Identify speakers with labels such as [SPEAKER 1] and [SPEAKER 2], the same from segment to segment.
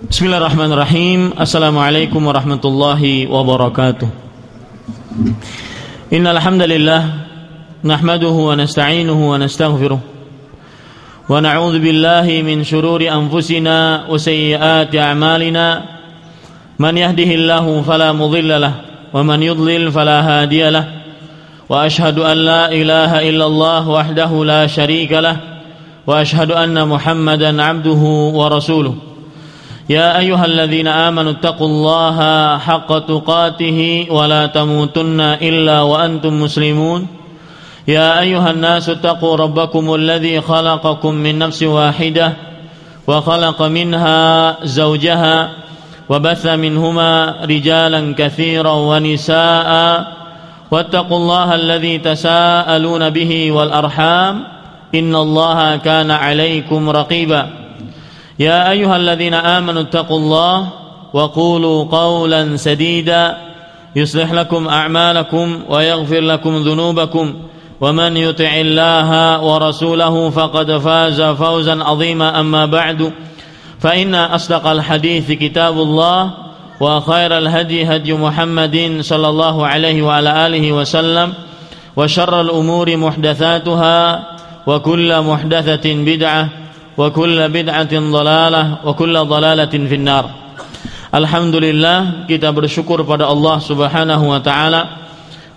[SPEAKER 1] Bismillahirrahmanirrahim. Assalamualaikum warahmatullahi wabarakatuh. Innal hamdalillah nahmaduhu wa nasta'inuhu wa nastaghfiruh wa na'udzu billahi min shururi anfusina wa sayyiati a'malina. Man yahdihillahu fala mudilla lahu wa man yudlil fala hadiya lahu. Wa ashhadu an la ilaha illallah wahdahu la syarika lahu wa ashhadu anna Muhammadan 'abduhu wa rasuluh. يا أيها الذين آمنوا اتقوا الله حق تقاته ولا تموتن إلا وأنتم مسلمون يا أيها الناس اتقوا ربكم الذي خلقكم من نفس واحدة وخلق منها زوجها وبث منهما رجالا كثيرا ونساء واتقوا الله الذي تساءلون به والأرحام إن الله كان عليكم رقيبا يا أيها الذين آمنوا اتقوا الله وقولوا قولا سديدا يصلح لكم أعمالكم ويغفر لكم ذنوبكم ومن يطع الله ورسوله فقد فاز فوزا عظيما أما بعد فإن أصدق الحديث كتاب الله وخير الهدي هدي محمد صلى الله عليه وعلى آله وسلم وشر الأمور محدثاتها وكل محدثة بدعة wa kullu bid'atin dhalalah wa kullu dhalalatin finnar. Alhamdulillah, kita bersyukur pada Allah Subhanahu wa taala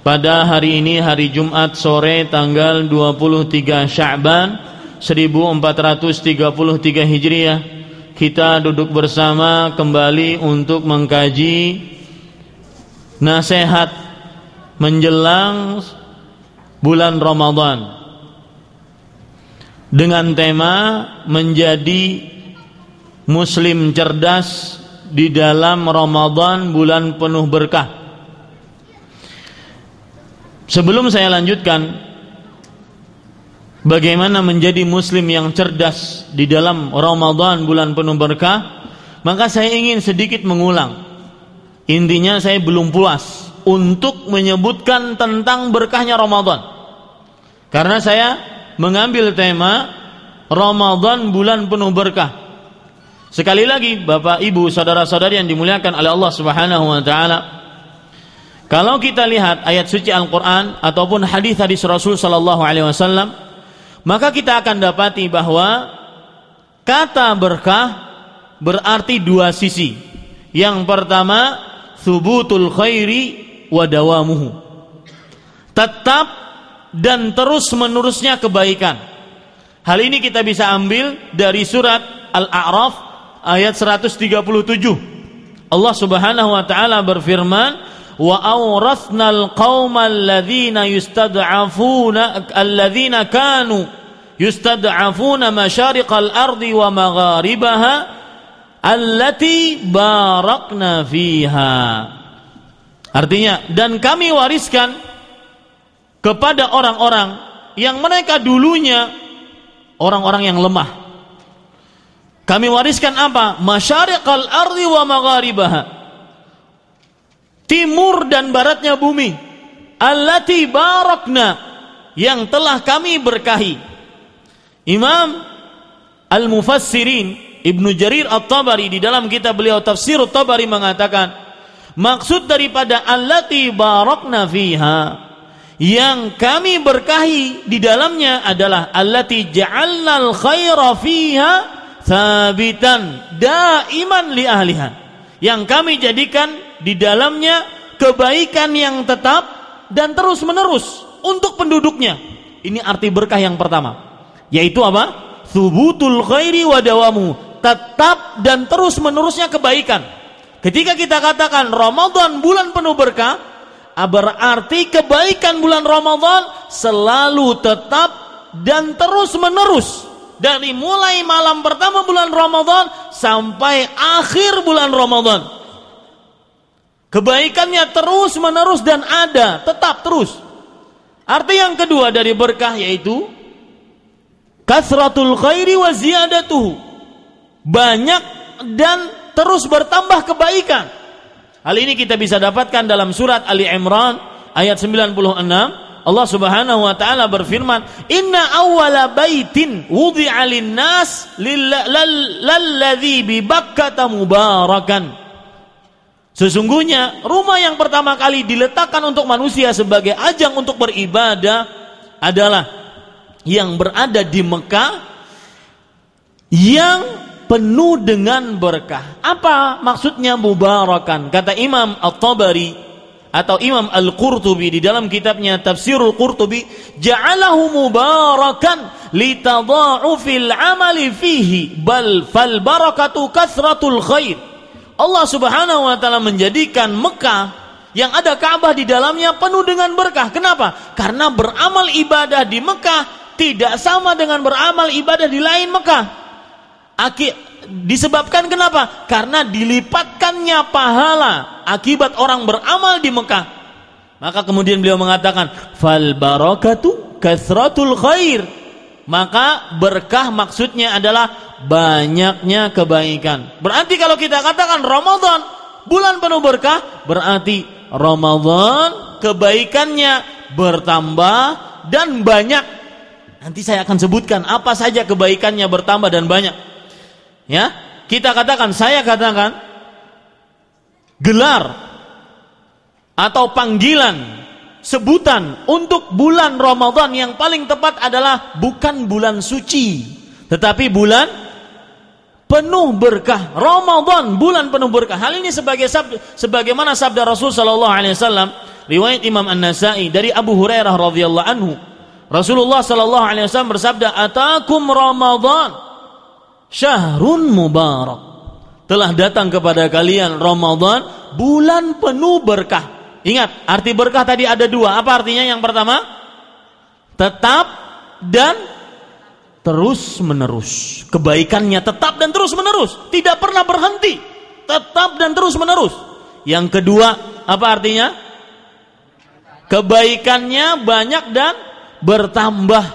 [SPEAKER 1] pada hari ini, hari Jumat sore tanggal 23 Sya'ban 1433 Hijriah, kita duduk bersama kembali untuk mengkaji nasihat menjelang bulan Ramadan dengan tema menjadi muslim cerdas di dalam Ramadan, bulan penuh berkah. Sebelum saya lanjutkan bagaimana menjadi muslim yang cerdas di dalam Ramadan, bulan penuh berkah, maka saya ingin sedikit mengulang. Intinya saya belum puas untuk menyebutkan tentang berkahnya Ramadan, karena saya mengambil tema Ramadan bulan penuh berkah. Sekali lagi Bapak Ibu saudara-saudari yang dimuliakan oleh Allah Subhanahu wa taala, kalau kita lihat ayat suci Al-Qur'an ataupun hadis-hadis Rasul sallallahu alaihi wasallam, maka kita akan dapati bahwa kata berkah berarti dua sisi. Yang pertama, thubutul khairi wa dawamuhu, tetap dan terus menerusnya kebaikan. Hal ini kita bisa ambil dari surat Al-A'raf ayat 137. Allah Subhanahu wa taala berfirman, wa awrathnal qaumal ladzina kanu yustad'afuna masyariqal ardi wa magharibaha allati barakna fiha. Artinya, dan kami wariskan kepada orang-orang yang mereka dulunya orang-orang yang lemah. Kami wariskan apa? Masyariqal ardi wa magharibaha, timur dan baratnya bumi. Allati barakna, yang telah kami berkahi. Imam Al-Mufassirin Ibnu Jarir At-Tabari di dalam kitab beliau Tafsir At-Tabari mengatakan, maksud daripada allati barakna fiha, yang kami berkahi di dalamnya adalah allati ja'alnal khaira fiha thabitan daiman li ahliha, yang kami jadikan di dalamnya kebaikan yang tetap dan terus menerus untuk penduduknya. Ini arti berkah yang pertama, yaitu apa? Thubutul khairi wa dawamu, tetap dan terus menerusnya kebaikan. Ketika kita katakan Ramadan bulan penuh berkah, berarti kebaikan bulan Ramadan selalu tetap dan terus menerus, dari mulai malam pertama bulan Ramadan sampai akhir bulan Ramadan. Kebaikannya terus menerus dan ada, tetap terus. Arti yang kedua dari berkah yaitu kasratul khairi wa ziyadatuhu, banyak dan terus bertambah kebaikan. Hal ini kita bisa dapatkan dalam surat Ali Imran ayat 96. Allah Subhanahu wa taala berfirman, "Inna awwala baitin wudi'a lin-nas lalladzi bi Bakkah mubarakan." Sesungguhnya rumah yang pertama kali diletakkan untuk manusia sebagai ajang untuk beribadah adalah yang berada di Mekah yang penuh dengan berkah. Apa maksudnya mubarakan? Kata Imam At-Tabari atau Imam Al-Qurtubi di dalam kitabnya Tafsirul Qurtubi, ja'alahu mubarakan litadha'ufil amali fihi bal fal barakatu kathratul khair. Allah Subhanahu wa taala menjadikan Mekah yang ada Ka'bah di dalamnya penuh dengan berkah. Kenapa? Karena beramal ibadah di Mekah tidak sama dengan beramal ibadah di lain Mekah. Disebabkan kenapa? Karena dilipatkannya pahala akibat orang beramal di Mekah. Maka kemudian beliau mengatakan, fal barakatu kathratul khair. Maka berkah maksudnya adalah banyaknya kebaikan. Berarti kalau kita katakan Ramadan bulan penuh berkah, berarti Ramadan kebaikannya bertambah dan banyak. Nanti saya akan sebutkan apa saja kebaikannya bertambah dan banyak. Ya, saya katakan gelar atau panggilan sebutan untuk bulan Ramadan yang paling tepat adalah bukan bulan suci, tetapi bulan penuh berkah. Ramadan bulan penuh berkah. Hal ini sebagaimana sabda Rasul sallallahu alaihi wasallam, riwayat Imam An-Nasa'i dari Abu Hurairah radhiyallahu anhu. Rasulullah sallallahu alaihi wasallam bersabda, "Atakum Ramadan syahrun mubarak." Telah datang kepada kalian Ramadan, bulan penuh berkah. Ingat, arti berkah tadi ada dua. Apa artinya? Yang pertama, tetap dan terus menerus. Kebaikannya tetap dan terus menerus, tidak pernah berhenti, tetap dan terus menerus. Yang kedua, apa artinya? Kebaikannya banyak dan bertambah,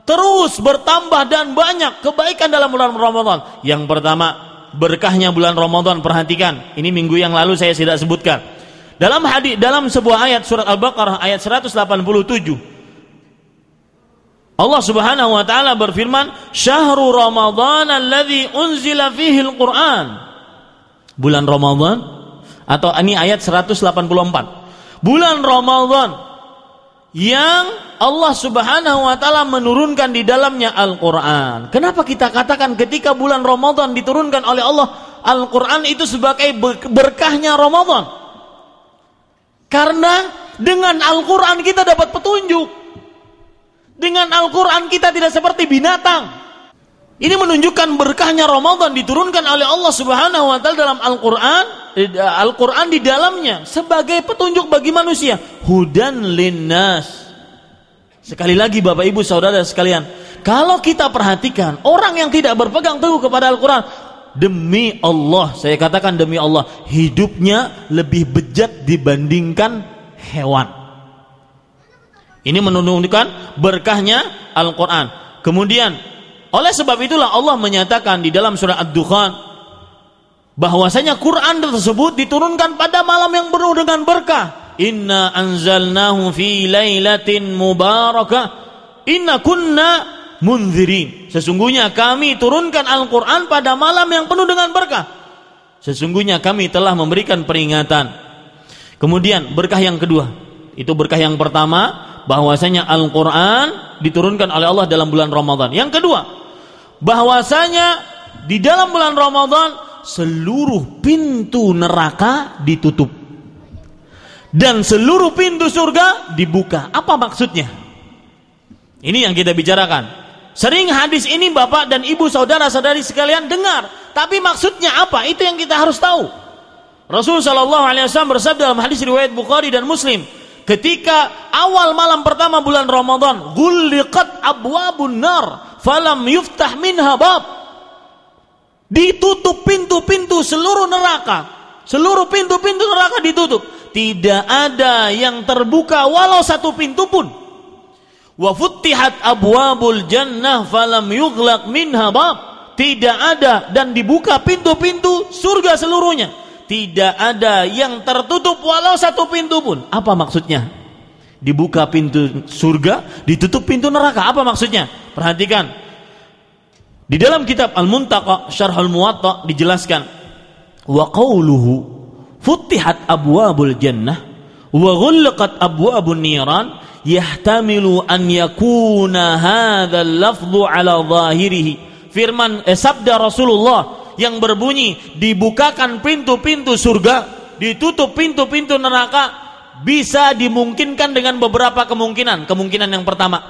[SPEAKER 1] terus bertambah dan banyak kebaikan dalam bulan Ramadan. Yang pertama, berkahnya bulan Ramadan. Perhatikan, ini minggu yang lalu saya tidak sebutkan. Dalam sebuah ayat surat Al-Baqarah ayat 187, Allah Subhanahu wa taala berfirman, "Syahrul Ramadan alladzi unzila fihi al-Qur'an." Bulan Ramadan, atau ini ayat 184. Bulan Ramadan yang Allah Subhanahu wa taala menurunkan di dalamnya Al-Qur'an. Kenapa kita katakan ketika bulan Ramadan diturunkan oleh Allah Al-Qur'an itu sebagai berkahnya Ramadan? Karena dengan Al-Qur'an kita dapat petunjuk. Dengan Al-Qur'an kita tidak seperti binatang. Ini menunjukkan berkahnya Ramadan diturunkan oleh Allah Subhanahu wa taala dalam Al-Qur'an. Al-Qur'an di dalamnya sebagai petunjuk bagi manusia, hudan linnas. Sekali lagi Bapak Ibu Saudara sekalian, kalau kita perhatikan orang yang tidak berpegang teguh kepada Al-Qur'an, demi Allah, saya katakan demi Allah, hidupnya lebih bejat dibandingkan hewan. Ini menunjukkan berkahnya Al-Qur'an. Kemudian oleh sebab itulah Allah menyatakan di dalam surah Ad-Dukhan bahwasanya Quran tersebut diturunkan pada malam yang penuh dengan berkah. Inna anzalnahu fi lailatin mubarakah inna kunna munzirin. Sesungguhnya kami turunkan Al-Quran pada malam yang penuh dengan berkah. Sesungguhnya kami telah memberikan peringatan. Kemudian berkah yang kedua, itu berkah yang pertama, bahwasanya Al-Quran diturunkan oleh Allah dalam bulan Ramadan. Yang kedua, bahwasanya di dalam bulan Ramadan seluruh pintu neraka ditutup dan seluruh pintu surga dibuka. Apa maksudnya? Ini yang kita bicarakan. Sering hadis ini Bapak dan Ibu saudara-saudari sekalian dengar, tapi maksudnya apa? Itu yang kita harus tahu. Rasul sallallahu alaihi wasallam bersabda dalam hadis riwayat Bukhari dan Muslim, ketika awal malam pertama bulan Ramadan, ghulliqat abwabun nar falam yuftah minha bab. Ditutup pintu-pintu seluruh neraka. Seluruh pintu-pintu neraka ditutup. Tidak ada yang terbuka walau satu pintu pun. Wa futtihat abwabul jannah falam yughlaq minha bab. Tidak ada dan dibuka pintu-pintu surga seluruhnya. Tidak ada yang tertutup walau satu pintu pun. Apa maksudnya? Dibuka pintu surga, ditutup pintu neraka. Apa maksudnya? Perhatikan. Di dalam kitab Al-Muntaqa Syarhul Muwatta dijelaskan, wa qawluhu futihat abwabul jannah wa ghulqat abwabun niran yahtamilu an yakuna hadzal lafdhu ala zahirihi. Firman sabda Rasulullah yang berbunyi dibukakan pintu-pintu surga, ditutup pintu-pintu neraka, bisa dimungkinkan dengan beberapa kemungkinan. Kemungkinan yang pertama,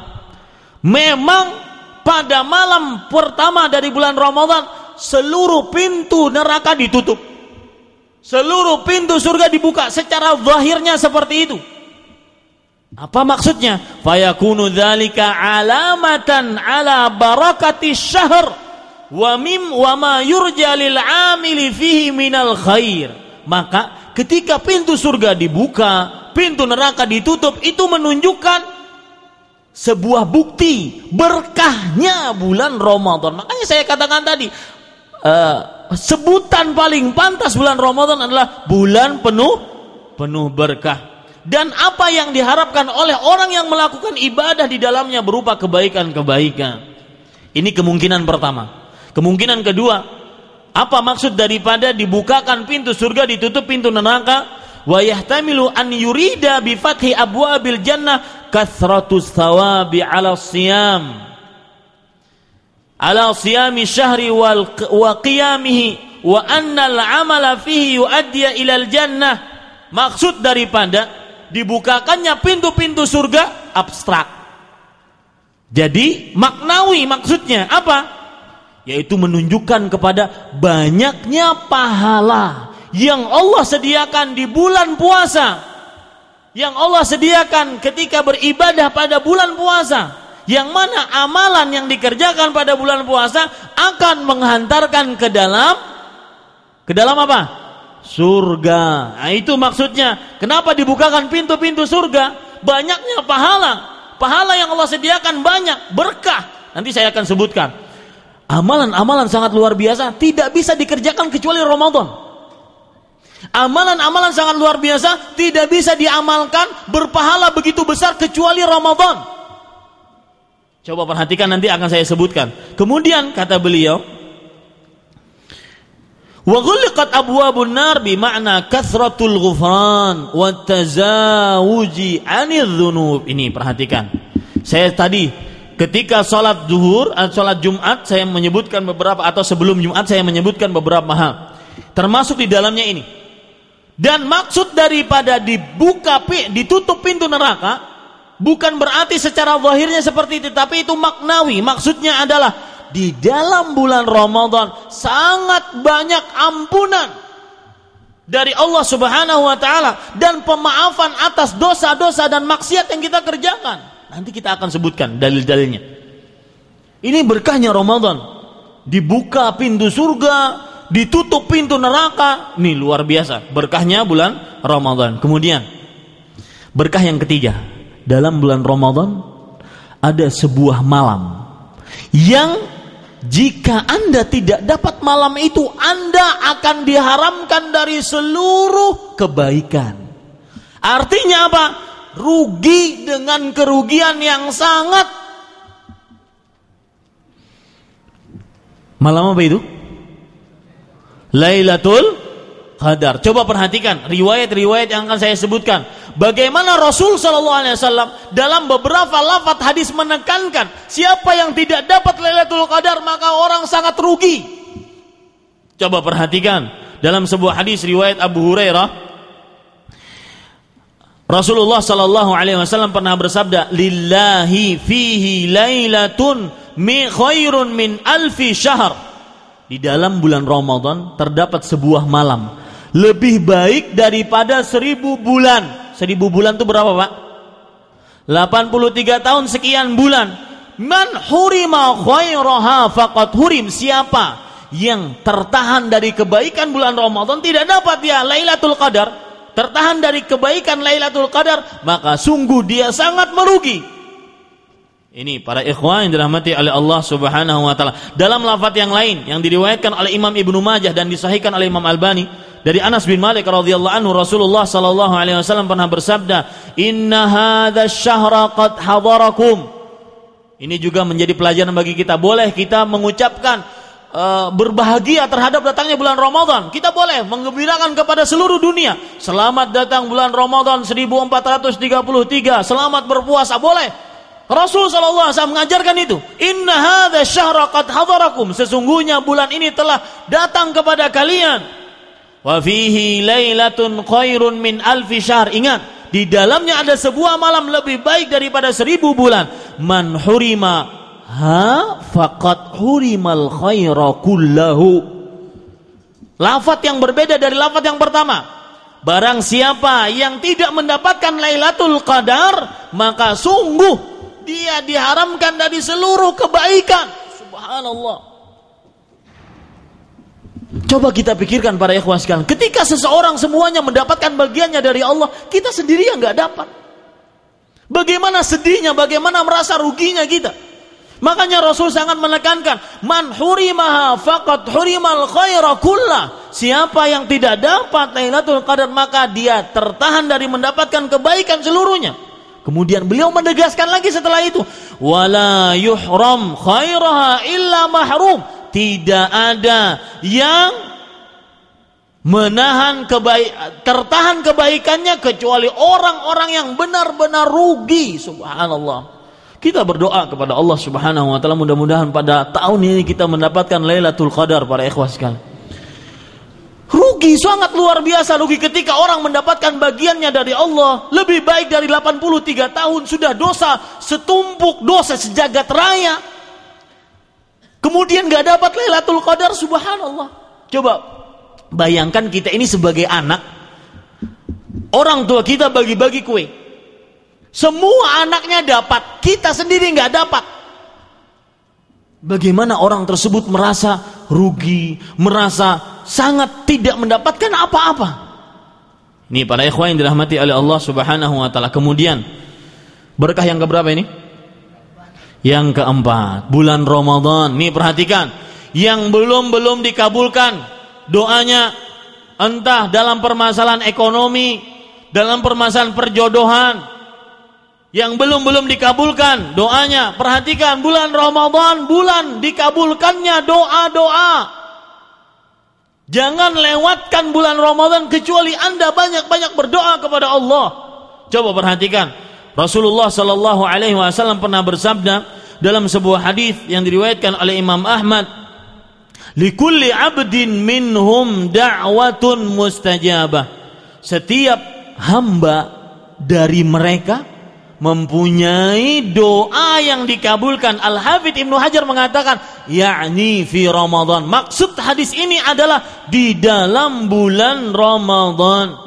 [SPEAKER 1] memang pada malam pertama dari bulan Ramadan seluruh pintu neraka ditutup, seluruh pintu surga dibuka. Secara zahirnya seperti itu. Apa maksudnya? Fayakunu dzalika alamatan ala barakati syahr wa ma yurja lil amili fihi minal khair. Maka ketika pintu surga dibuka, pintu neraka ditutup, itu menunjukkan sebuah bukti berkahnya bulan Ramadan. Makanya saya katakan tadi, sebutan paling pantas bulan Ramadan adalah bulan penuh berkah. Dan apa yang diharapkan oleh orang yang melakukan ibadah di dalamnya berupa kebaikan-kebaikan. Ini kemungkinan pertama. Kemungkinan kedua, apa maksud daripada dibukakan pintu surga, ditutup pintu neraka? Wa yahtamilu an yurida bi fathi abwabil jannah kathratus thawabi ala siyami syahri wa qiyamihi wa anna al-amala fihi yuaddi ila al-jannah. Maksud daripada dibukakannya pintu-pintu surga abstrak. Jadi maknawi maksudnya apa? Yaitu menunjukkan kepada banyaknya pahala yang Allah sediakan di bulan puasa, yang Allah sediakan ketika beribadah pada bulan puasa, yang mana amalan yang dikerjakan pada bulan puasa akan menghantarkan ke dalam apa? Surga. Nah, itu maksudnya. Kenapa dibukakan pintu-pintu surga? Banyaknya pahala yang Allah sediakan banyak, berkah. Nanti saya akan sebutkan. Amalan-amalan sangat luar biasa tidak bisa dikerjakan kecuali Ramadan. Amalan-amalan sangat luar biasa tidak bisa diamalkan berpahala begitu besar kecuali Ramadan. Coba perhatikan, nanti akan saya sebutkan. Kemudian kata beliau, wa ghulqat abwabun nar bi ma'na kathratul ghufran wa tazawuji 'anil dzunub. Ini perhatikan. Saya tadi ketika sholat zuhur, sholat Jumat, saya menyebutkan beberapa, atau sebelum Jumat saya menyebutkan beberapa hal, termasuk di dalamnya ini. Dan maksud daripada ditutup pintu neraka bukan berarti secara zahirnya seperti itu, tapi itu maknawi. Maksudnya adalah di dalam bulan Ramadan sangat banyak ampunan dari Allah Subhanahu wa taala dan pemaafan atas dosa-dosa dan maksiat yang kita kerjakan. Nanti kita akan sebutkan dalil-dalilnya. Ini berkahnya Ramadan. Dibuka pintu surga, ditutup pintu neraka. Ini luar biasa berkahnya bulan Ramadan. Kemudian berkah yang ketiga, dalam bulan Ramadan ada sebuah malam yang jika Anda tidak dapat malam itu, Anda akan diharamkan dari seluruh kebaikan. Artinya apa? Rugi dengan kerugian yang sangat. Malam apa itu? Lailatul Qadar. Coba perhatikan riwayat-riwayat yang akan saya sebutkan. Bagaimana Rasul SAW dalam beberapa lafaz hadis menekankan, siapa yang tidak dapat Lailatul Qadar maka orang sangat rugi. Coba perhatikan dalam sebuah hadis riwayat Abu Hurairah, Rasulullah SAW pernah bersabda, lillahi fihi lailatun khairun min alfi syahr. Di dalam bulan Ramadan terdapat sebuah malam lebih baik daripada 1000 bulan. 1000 bulan itu berapa, Pak? 83 tahun sekian bulan. Man hurima khairaha faqad hurim. Siapa yang tertahan dari kebaikan bulan Ramadan, tidak dapat dia Lailatul Qadar, tertahan dari kebaikan Lailatul Qadar, maka sungguh dia sangat merugi. Ini para ikhwan yang dirahmati oleh Allah Subhanahu wa taala. Dalam lafaz yang lain yang diriwayatkan oleh Imam Ibnu Majah dan disahihkan oleh Imam Albani dari Anas bin Malik radhiyallahu anhu, Rasulullah sallallahu alaihi wasallam pernah bersabda, "Inna hadzal syahra qad hadarakum." Ini juga menjadi pelajaran bagi kita. Boleh kita mengucapkan berbahagia terhadap datangnya bulan Ramadan. Kita boleh menggembirakan kepada seluruh dunia, selamat datang bulan Ramadan 1433, selamat berpuasa, boleh. Rasul sallallahu alaihi wasallam mengajarkan itu. Inna hadzal syahra qad hadarakum. Sesungguhnya bulan ini telah datang kepada kalian. Wa fihi lailatun khairun min alfi syahr. Ingat, di dalamnya ada sebuah malam lebih baik daripada 1000 bulan. Man hurima faqad hurimal khaira kullahu. Lafaz yang berbeda dari lafaz yang pertama. Barang siapa yang tidak mendapatkan Lailatul Qadar, maka sungguh dia diharamkan dari seluruh kebaikan. Subhanallah. Coba kita pikirkan para ikhwan sekalian, ketika seseorang semuanya mendapatkan bagiannya dari Allah, kita sendiri yang nggak dapat. Bagaimana sedihnya, bagaimana merasa ruginya kita. Makanya Rasul sangat menekankan, man hurimaha faqad hurimal khaira kullah. Siapa yang tidak dapat Lailatul Qadar, maka dia tertahan dari mendapatkan kebaikan seluruhnya. Kemudian beliau menegaskan lagi setelah itu, wala yuhram khairaha illa mahrum. Tidak ada yang tertahan kebaikannya kecuali orang-orang yang benar-benar rugi. Subhanallah. Kita berdoa kepada Allah Subhanahu wa taala, mudah-mudahan pada tahun ini kita mendapatkan Lailatul Qadar para ikhwah sekalian. Rugi sangat luar biasa rugi ketika orang mendapatkan bagiannya dari Allah lebih baik dari 83 tahun sudah dosa setumpuk, dosa sejagat raya. Kemudian gak dapat Lailatul Qadar, subhanallah. Coba bayangkan kita ini sebagai anak, orang tua kita bagi-bagi kue, semua anaknya dapat, kita sendiri gak dapat. Bagaimana orang tersebut merasa rugi, merasa sangat tidak mendapatkan apa-apa. Ini para ikhwan yang dirahmati oleh Allah Subhanahu wa taala. Kemudian berkah yang keberapa ini? Yang keempat, bulan Ramadan. Nih perhatikan, yang belum dikabulkan doanya, entah dalam permasalahan ekonomi, dalam permasalahan perjodohan, yang belum dikabulkan doanya. Perhatikan, bulan Ramadan, bulan dikabulkannya doa-doa. Jangan lewatkan bulan Ramadan kecuali Anda banyak-banyak berdoa kepada Allah. Coba perhatikan, Rasulullah sallallahu alaihi wasallam pernah bersabda dalam sebuah hadis yang diriwayatkan oleh Imam Ahmad, likulli 'abdin minhum da'watun mustajabah. Setiap hamba dari mereka mempunyai doa yang dikabulkan. Al-Hafidz Ibnu Hajar mengatakan, yakni fi Ramadan. Maksud hadis ini adalah di dalam bulan Ramadan.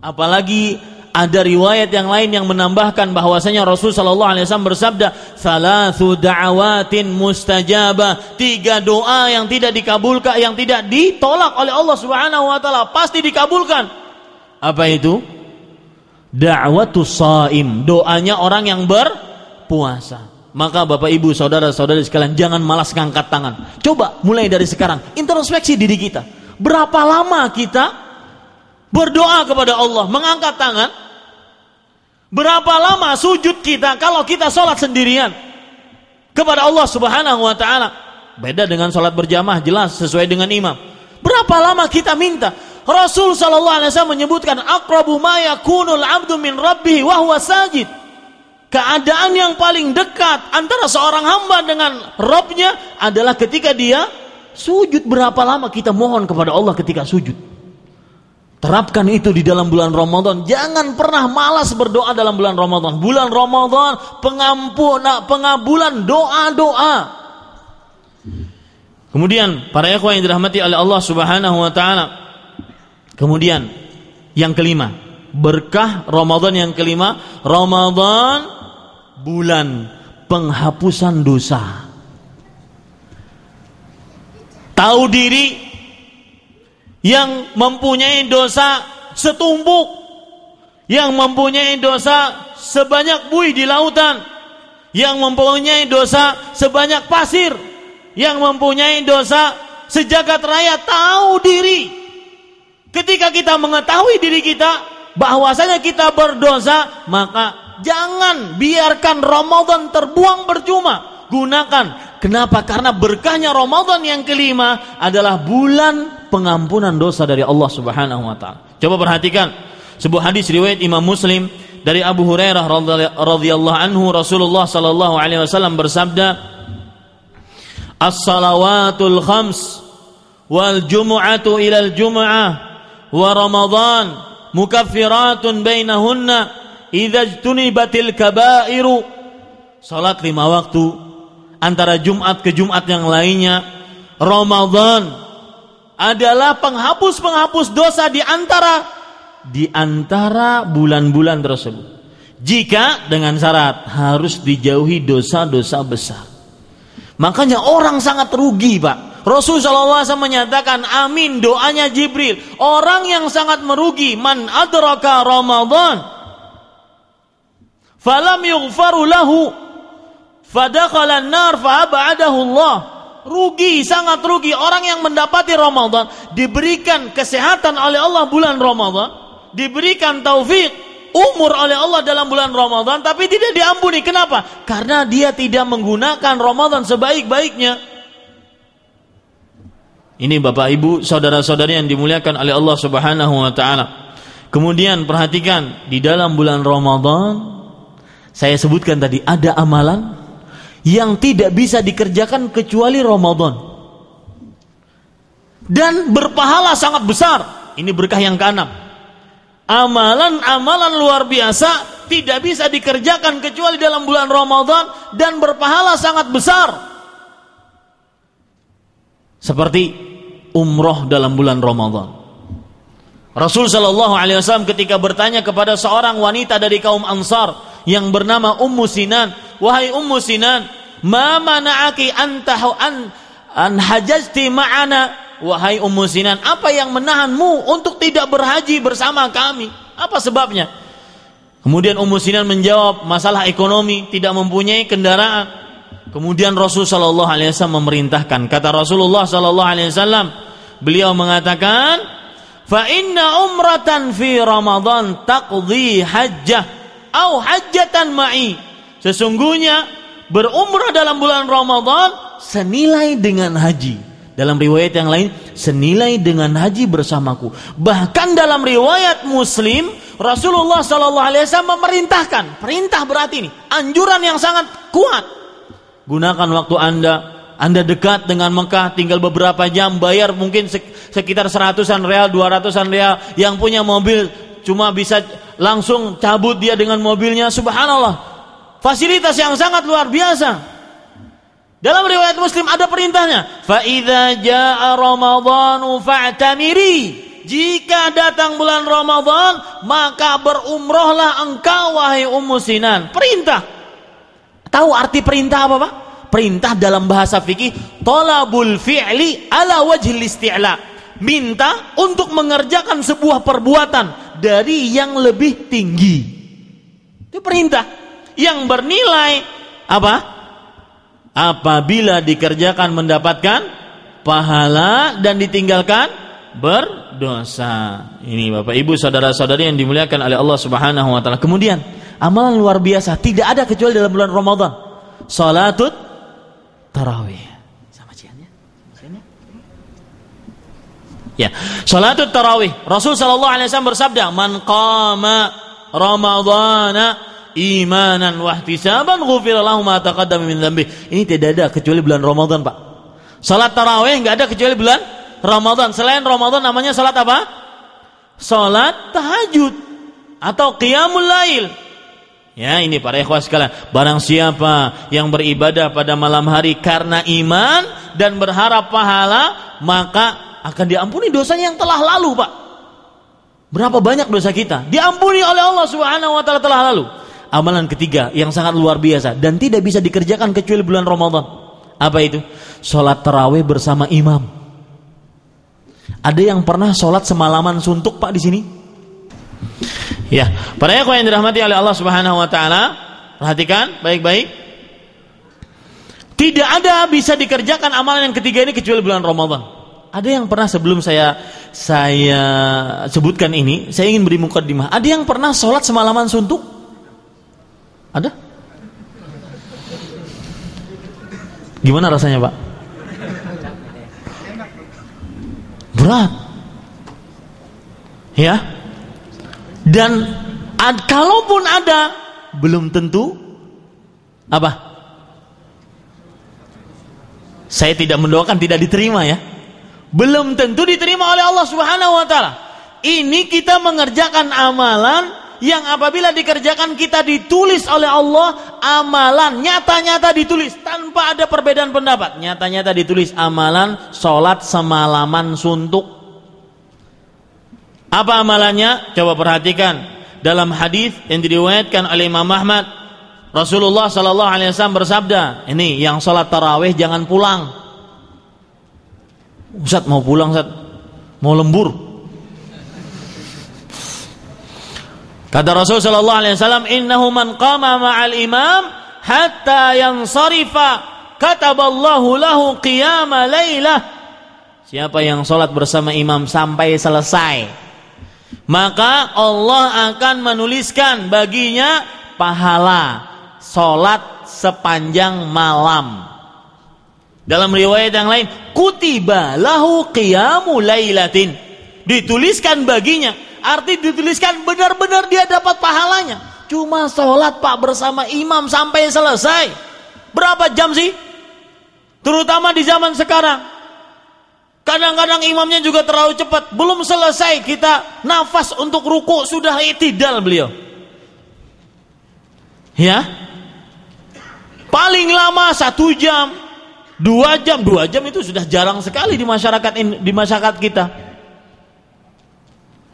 [SPEAKER 1] Apalagi ada riwayat yang lain yang menambahkan bahwasanya Rasul sallallahu alaihi wasallam bersabda, "Thalathu da'awatin mustajabah." 3 doa yang tidak dikabulkan, yang tidak ditolak oleh Allah Subhanahu wa taala pasti dikabulkan. Apa itu? Da'watus shaim, doanya orang yang berpuasa. Maka Bapak Ibu, saudara-saudari sekalian, jangan malas ngangkat tangan. Coba mulai dari sekarang introspeksi diri kita. Berapa lama kita berdoa kepada Allah, mengangkat tangan? Berapa lama sujud kita kalau kita sholat sendirian kepada Allah Subhanahu wa ta'ala? Beda dengan sholat berjamaah, jelas sesuai dengan imam. Berapa lama kita minta? Rasul sallallahu alaihi wasallam menyebutkan, aqrabu ma yakunul 'abdu min rabbih wa huwa sajid. Keadaan yang paling dekat antara seorang hamba dengan Rabbnya adalah ketika dia sujud. Berapa lama kita mohon kepada Allah ketika sujud? Terapkan itu di dalam bulan Ramadan. Jangan pernah malas berdoa dalam bulan Ramadan. Bulan Ramadan pengabulan doa-doa. Kemudian para ikhwan yang dirahmati oleh Allah Subhanahu wa taala. Kemudian yang kelima, berkah Ramadan yang kelima, Ramadan bulan penghapusan dosa. Tahu diri, yang mempunyai dosa setumpuk, yang mempunyai dosa sebanyak buih di lautan, yang mempunyai dosa sebanyak pasir, yang mempunyai dosa sejagat raya, tahu diri. Ketika kita mengetahui diri kita bahwasanya kita berdosa, maka jangan biarkan Ramadan terbuang percuma. Gunakan. Kenapa? Karena berkahnya Ramadan yang kelima adalah bulan pengampunan dosa dari Allah Subhanahu wa taala. Coba perhatikan sebuah hadis riwayat Imam Muslim dari Abu Hurairah radhiyallahu anhu, Rasulullah sallallahu alaihi wasallam bersabda, "As-salawatul khams wal jumu'atu ilal jumu'ah wa Ramadan mukaffiratun bainahunna idza ijtunibatil kabairu." Salat 5 waktu antara Jumat ke Jumat yang lainnya, Ramadan adalah penghapus-penghapus dosa di antara bulan-bulan tersebut. Jika dengan syarat harus dijauhi dosa-dosa besar. Makanya orang sangat rugi, Pak. Rasulullah SAW menyatakan, amin doanya Jibril. Orang yang sangat merugi, man adraka Ramadan falam yughfaru lahu fadakhala an-nar fa'abadahu Allah. Rugi, sangat rugi orang yang mendapati Ramadan, diberikan kesehatan oleh Allah bulan Ramadan, diberikan taufik umur oleh Allah dalam bulan Ramadan, tapi tidak diampuni. Kenapa? Karena dia tidak menggunakan Ramadan sebaik-baiknya. Ini Bapak Ibu, saudara-saudari yang dimuliakan oleh Allah Subhanahu wa taala. Kemudian perhatikan, di dalam bulan Ramadan saya sebutkan tadi ada amalan yang tidak bisa dikerjakan kecuali Ramadan, dan berpahala sangat besar. Ini berkah yang ke-6. Amalan-amalan luar biasa tidak bisa dikerjakan kecuali dalam bulan Ramadan dan berpahala sangat besar. Seperti umroh dalam bulan Ramadan. Rasul sallallahu alaihi wasallam ketika bertanya kepada seorang wanita dari kaum Ansar yang bernama Ummu Sinan, wahai Ummu Sinan, ma mana'aki an hajjati ma'ana? Wahai Ummu Sinan, apa yang menahanmu untuk tidak berhaji bersama kami? Apa sebabnya? Kemudian Ummu Sinan menjawab, masalah ekonomi, tidak mempunyai kendaraan. Kemudian Rasul sallallahu alaihi wasallam memerintahkan. Kata Rasulullah sallallahu alaihi wasallam, beliau mengatakan, fa inna umratan fi Ramadan taqdi hajjah au hajjatan ma'i. Sesungguhnya berumrah dalam bulan Ramadan senilai dengan haji. Dalam riwayat yang lain, senilai dengan haji bersamaku. Bahkan dalam riwayat Muslim, Rasulullah SAW memerintahkan. Perintah berarti ini anjuran yang sangat kuat. Gunakan waktu Anda dekat dengan Mekah, tinggal beberapa jam, bayar mungkin sekitar 100-an real, 200-an real. Yang punya mobil cuma bisa langsung cabut dia dengan mobilnya. Subhanallah, fasilitas yang sangat luar biasa. Dalam riwayat Muslim ada perintahnya, fa idza jaa ramadhanu fa'tamiri. Jika datang bulan Ramadan, maka berumrohlah engkau wahai Ummu Sinan. Perintah. Tahu arti perintah apa, Pak? Perintah dalam bahasa fikih, talabul fi'li ala wajhil isti'la. Minta untuk mengerjakan sebuah perbuatan dari yang lebih tinggi. Itu perintah yang bernilai apa? Apabila dikerjakan mendapatkan pahala dan ditinggalkan berdosa. Ini Bapak Ibu saudara-saudari yang dimuliakan oleh Allah Subhanahu wa taala. Kemudian amalan luar biasa tidak ada kecuali dalam bulan Ramadan. Salatut tarawih. Sama ciannya. Ya, salatut tarawih. Rasul sallallahu alaihi wasallam bersabda, "Man qama Ramadhana imanan wahtisaban ghufira lahu ma taqaddama min dzambi." Ini tidak ada kecuali bulan Ramadan, Pak. Salat tarawih enggak ada kecuali bulan Ramadan. Selain Ramadan namanya salat apa? Salat tahajud atau qiyamul lail. Ya, ini para ikhwah sekalian, barang siapa yang beribadah pada malam hari karena iman dan berharap pahala, maka akan diampuni dosanya yang telah lalu, Pak. Berapa banyak dosa kita diampuni oleh Allah Subhanahu wa taala telah lalu. Amalan ketiga yang sangat luar biasa dan tidak bisa dikerjakan kecuali bulan Ramadan. Apa itu? Salat tarawih bersama imam. Ada yang pernah salat semalaman suntuk, Pak, di sini? Ya, para ikhwan yang dirahmati oleh Allah Subhanahu wa taala, perhatikan baik-baik. Tidak ada bisa dikerjakan amalan yang ketiga ini kecuali bulan Ramadan. ada yang pernah sebelum saya sebutkan ini, saya ingin beri mukadimah. Ada yang pernah sholat semalaman suntuk? Ada? Gimana rasanya, Pak? Berat. Ya. Dan kalaupun ada, belum tentu apa? Saya tidak mendoakan tidak diterima ya. Belum tentu diterima oleh Allah Subhanahu wa taala. Ini kita mengerjakan amalan yang apabila dikerjakan kita ditulis oleh Allah, amalan nyata-nyata ditulis tanpa ada perbedaan pendapat. Nyata-nyata ditulis amalan salat semalaman suntuk. Apa amalannya? Coba perhatikan. Dalam hadis yang diriwayatkan oleh Imam Ahmad, Rasulullah sallallahu alaihi wasallam bersabda, ini yang salat tarawih jangan pulang. Ustaz mau pulang, Ustaz. Mau lembur. Kata Rasul sallallahu alaihi wasallam, "Innahu man qama ma'al imam hatta yansarifa kataballahu lahu qiyama lailah." Siapa yang salat bersama imam sampai selesai, maka Allah akan menuliskan baginya pahala salat sepanjang malam. Dalam riwayat yang lain, kutiba lahu qiyamu lailatin. Dituliskan baginya, arti dituliskan benar-benar dia dapat pahalanya. Cuma salat Pak bersama imam sampai selesai. Berapa jam sih? Terutama di zaman sekarang. Kadang-kadang imamnya juga terlalu cepat. Belum selesai kita nafas untuk ruku sudah i'tidal beliau. Ya. Paling lama 1 jam, 2 jam. 2 jam itu sudah jarang sekali di masyarakat kita.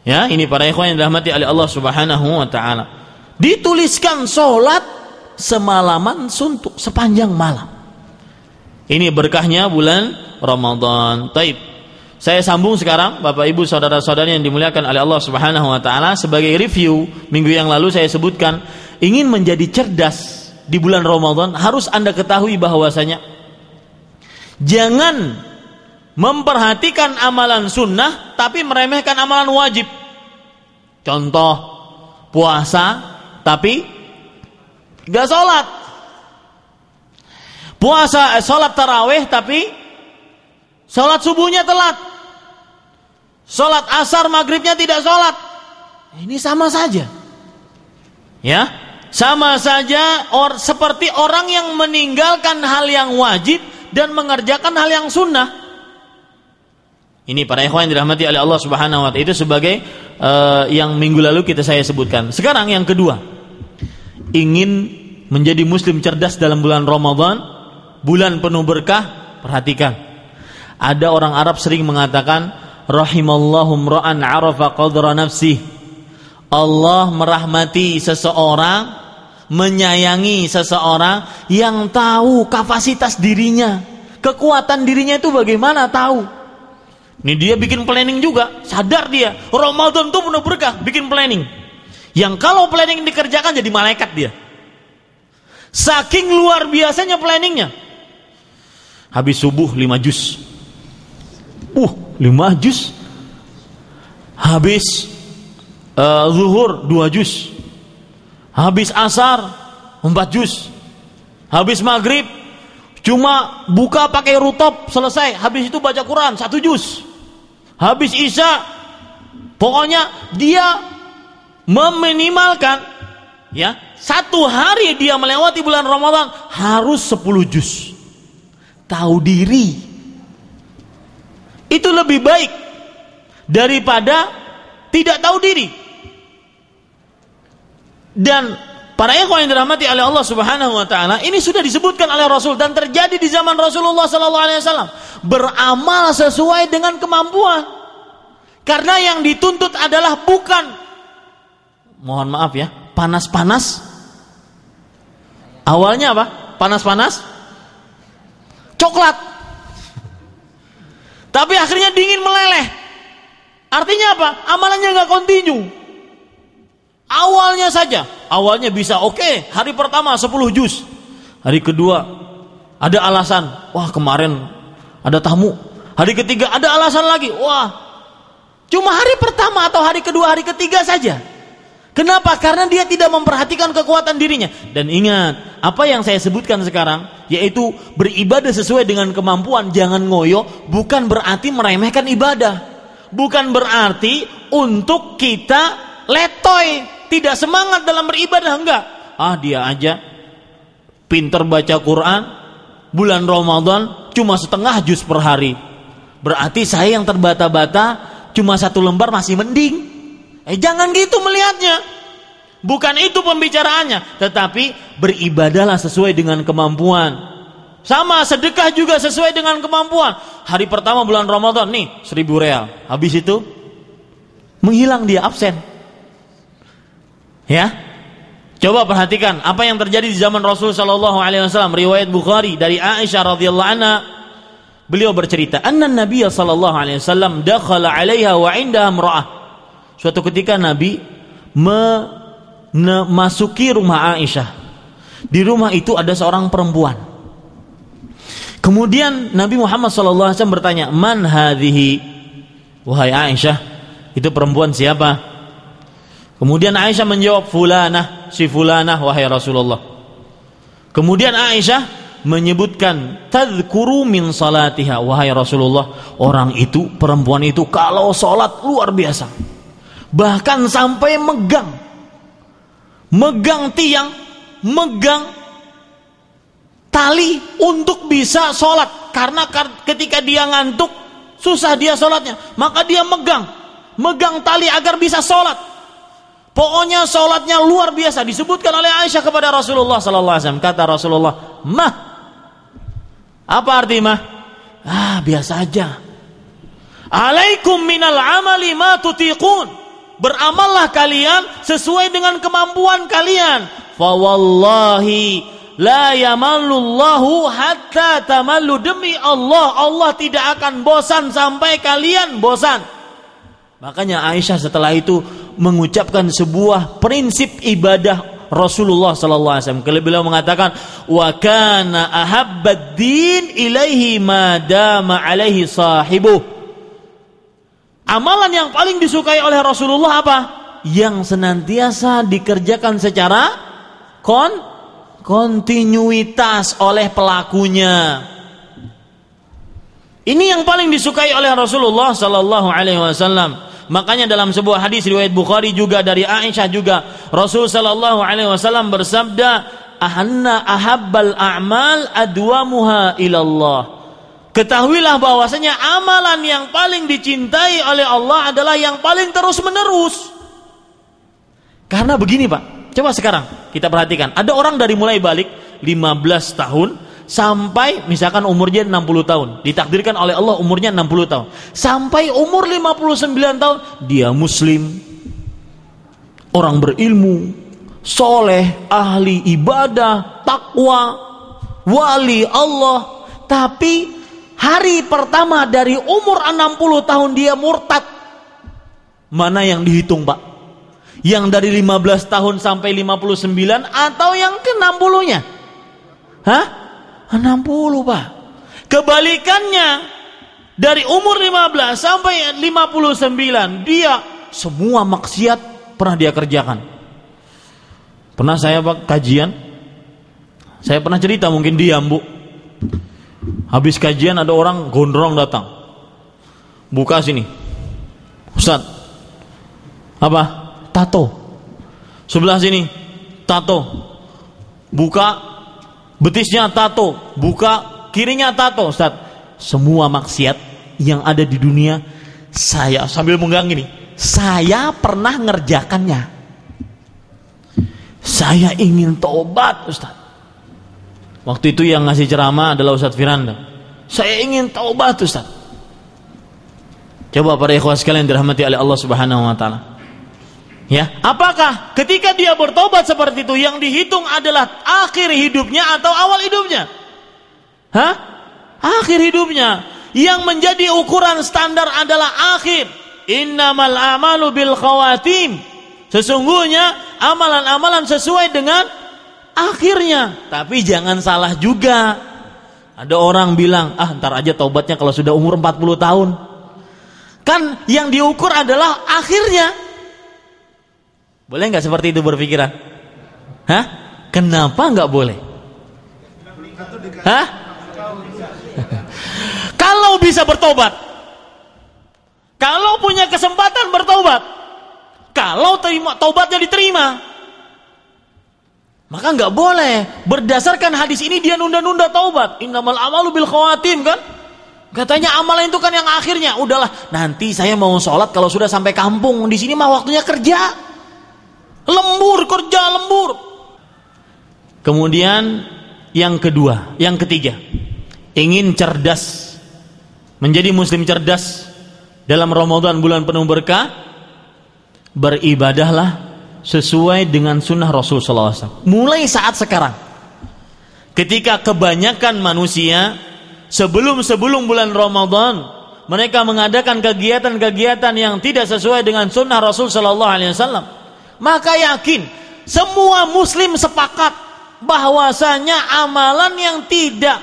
[SPEAKER 1] Ya, ini para ikhwan yang dirahmati oleh Allah Subhanahu wa taala. Dituliskan salat semalaman suntuk sepanjang malam. Ini berkahnya bulan Ramadan. Taib. Saya sambung sekarang Bapak Ibu saudara-saudari yang dimuliakan oleh Allah Subhanahu wa taala. Sebagai review, minggu yang lalu saya sebutkan, ingin menjadi cerdas di bulan Ramadan harus Anda ketahui bahwasanya jangan memperhatikan amalan sunnah tapi meremehkan amalan wajib. Contoh, puasa tapi gak sholat. Puasa, sholat tarawih tapi sholat subuhnya telat. Sholat asar maghribnya tidak sholat. Ini sama saja. Ya, sama saja seperti orang yang meninggalkan hal yang wajib dan mengerjakan hal yang sunnah. Ini para ikhwan yang dirahmati oleh Allah Subhanahu wa taala. Itu sebagai yang minggu lalu saya sebutkan. Sekarang yang kedua, ingin menjadi muslim cerdas dalam bulan Ramadan, bulan penuh berkah. Perhatikan, ada orang Arab sering mengatakan, rahimallahu mra'an arafa qadra nafsih. Allah merahmati seseorang, menyayangi seseorang yang tahu kapasitas dirinya, kekuatan dirinya itu bagaimana, tahu. Ini dia bikin planning juga, sadar dia Ramadan itu penuh berkah, bikin planning. Yang kalau planning dikerjakan jadi malaikat dia. Saking luar biasanya planningnya. Habis subuh 5 juz. 5 juz. Habis zuhur 2 juz. Habis asar 4 juz. Habis maghrib cuma buka pakai rutop selesai. Habis itu baca Quran 1 juz. Habis isya, pokoknya dia meminimalkan, ya, 1 hari dia melewati bulan Ramadan harus 10 juz. Tahu diri. Itu lebih baik daripada tidak tahu diri. Dan para ikhwan yang dirahmati oleh Allah Subhanahu wa taala, ini sudah disebutkan oleh Rasul dan terjadi di zaman Rasulullah sallallahu alaihi wasallam. Beramal sesuai dengan kemampuan. Karena yang dituntut adalah bukan, mohon maaf ya, panas-panas. Awalnya apa? Panas-panas coklat. Tapi akhirnya dingin meleleh. Artinya apa? Amalannya enggak kontinu. Awalnya saja, awalnya bisa oke, hari pertama 10 juz. Hari kedua ada alasan, wah kemarin ada tamu, Hari ketiga ada alasan lagi. Wah, cuma hari pertama atau hari kedua, hari ketiga saja. Kenapa? Karena dia tidak memperhatikan kekuatan dirinya. Dan ingat, apa yang saya sebutkan sekarang, yaitu beribadah sesuai dengan kemampuan, jangan ngoyo, bukan berarti meremehkan ibadah. Bukan berarti untuk kita letoy, tidak semangat dalam beribadah, enggak. Dia aja pinter baca Quran, bulan Ramadan cuma setengah juz per hari. Berarti saya yang terbata-bata cuma 1 lembar masih mending. Jangan gitu melihatnya. Bukan itu pembicaraannya, tetapi beribadahlah sesuai dengan kemampuan. Sama sedekah juga sesuai dengan kemampuan. Hari pertama bulan Ramadan nih 1.000 real. Habis itu menghilang, dia absen. Ya. Coba perhatikan apa yang terjadi di zaman Rasul sallallahu alaihi wasallam. Riwayat Bukhari dari Aisyah radhiyallahu anha. Beliau bercerita, "Anna Nabiy sallallahu alaihi wasallam dakhala 'alaiha wa 'indaha imra'ah." Suatu ketika Nabi memasuki rumah Aisyah. Di rumah itu ada seorang perempuan. Kemudian Nabi Muhammad SAW bertanya, "Man hadhihi?" Wahai Aisyah, itu perempuan siapa? Kemudian Aisyah menjawab, "Fulanah, si fulanah wahai Rasulullah." Kemudian Aisyah menyebutkan, "Tadhkuru min salatiha." Wahai Rasulullah, orang itu, perempuan itu kalau sholat luar biasa. Bahkan sampai megang tiang, megang tali untuk bisa sholat. Karena ketika dia ngantuk, susah dia sholatnya, maka dia megang tali agar bisa sholat. Pokoknya sholatnya luar biasa. Disebutkan oleh Aisyah kepada Rasulullah SAW. Kata Rasulullah, "Mah." Apa arti mah? Biasa aja. "Alaikum minal amali ma tutiqun." Beramallah kalian sesuai dengan kemampuan kalian. Fa wallahi la yamallullahu hatta tamallu. Demi Allah, Allah tidak akan bosan sampai kalian bosan. Makanya Aisyah setelah itu mengucapkan sebuah prinsip ibadah Rasulullah sallallahu alaihi wasallam. Kalau beliau mengatakan, "Wa kana ahabbad din ilaihi ma dama alaihi sahibuh." Amalan yang paling disukai oleh Rasulullah apa? Yang senantiasa dikerjakan secara kontinuitas oleh pelakunya. Ini yang paling disukai oleh Rasulullah sallallahu alaihi wasallam. Makanya dalam sebuah hadis riwayat Bukhari juga dari Aisyah juga, Rasul sallallahu alaihi wasallam bersabda, "Ahanna ahabbal a'mal adwamuha ilallah." Ketahuilah bahwasanya amalan yang paling dicintai oleh Allah adalah yang paling terus-menerus. Karena begini Pak, coba sekarang kita perhatikan. Ada orang dari mulai balik 15 tahun sampai misalkan umurnya 60 tahun. Ditakdirkan oleh Allah umurnya 60 tahun. Sampai umur 59 tahun, dia muslim, orang berilmu, soleh, ahli ibadah, takwa, wali Allah. Tapi hari pertama dari umur 60 tahun dia murtad. Mana yang dihitung Pak? Yang dari 15 tahun sampai 59 atau yang ke 60-nya? 60 Pak. Kebalikannya, dari umur 15 sampai 59 dia semua maksiat pernah dia kerjakan. Pernah saya Pak kajian, saya pernah cerita, mungkin diam Bu. Habis kajian ada orang gondrong datang, buka sini, Ustaz, apa? Tato. Sebelah sini tato, buka betisnya tato, buka kirinya tato. Ustaz, semua maksiat yang ada di dunia saya, sambil megang ini, saya pernah ngerjakannya. Saya ingin tobat Ustaz. Waktu itu yang ngasih ceramah adalah Ustaz Firanda. Saya ingin taubat Ustaz. Coba para ikhwah sekalian dirahmati oleh Allah Subhanahu wa taala. Ya, apakah ketika dia bertobat seperti itu yang dihitung adalah akhir hidupnya atau awal hidupnya? Akhir hidupnya. Yang menjadi ukuran standar adalah akhir. Innamal a'malu bil khawatim. Sesungguhnya amalan-amalan sesuai dengan akhirnya. Tapi jangan salah juga. Ada orang bilang, ntar aja taubatnya kalau sudah umur 40 tahun. Kan yang diukur adalah akhirnya. Boleh nggak seperti itu berpikiran? Hah? Kenapa nggak boleh? Hah? Kalau bisa bertobat, kalau punya kesempatan bertobat, kalau taubatnya diterima, maka nggak boleh. Berdasarkan hadis ini dia nunda-nunda taubat. Innamal amalu bil khawatim, kan? Katanya amalan itu kan yang akhirnya. Udahlah, nanti saya mau sholat kalau sudah sampai kampung. Di sini mah waktunya kerja. Lembur, kerja lembur. Kemudian yang kedua, yang ketiga, ingin cerdas, menjadi muslim cerdas dalam Ramadan, bulan penuh berkah, beribadahlah sesuai dengan sunnah Rasul SAW. Mulai saat sekarang, ketika kebanyakan manusia sebelum bulan Ramadan mereka mengadakan kegiatan-kegiatan yang tidak sesuai dengan sunnah Rasul SAW, maka yakin semua muslim sepakat bahwasanya amalan yang tidak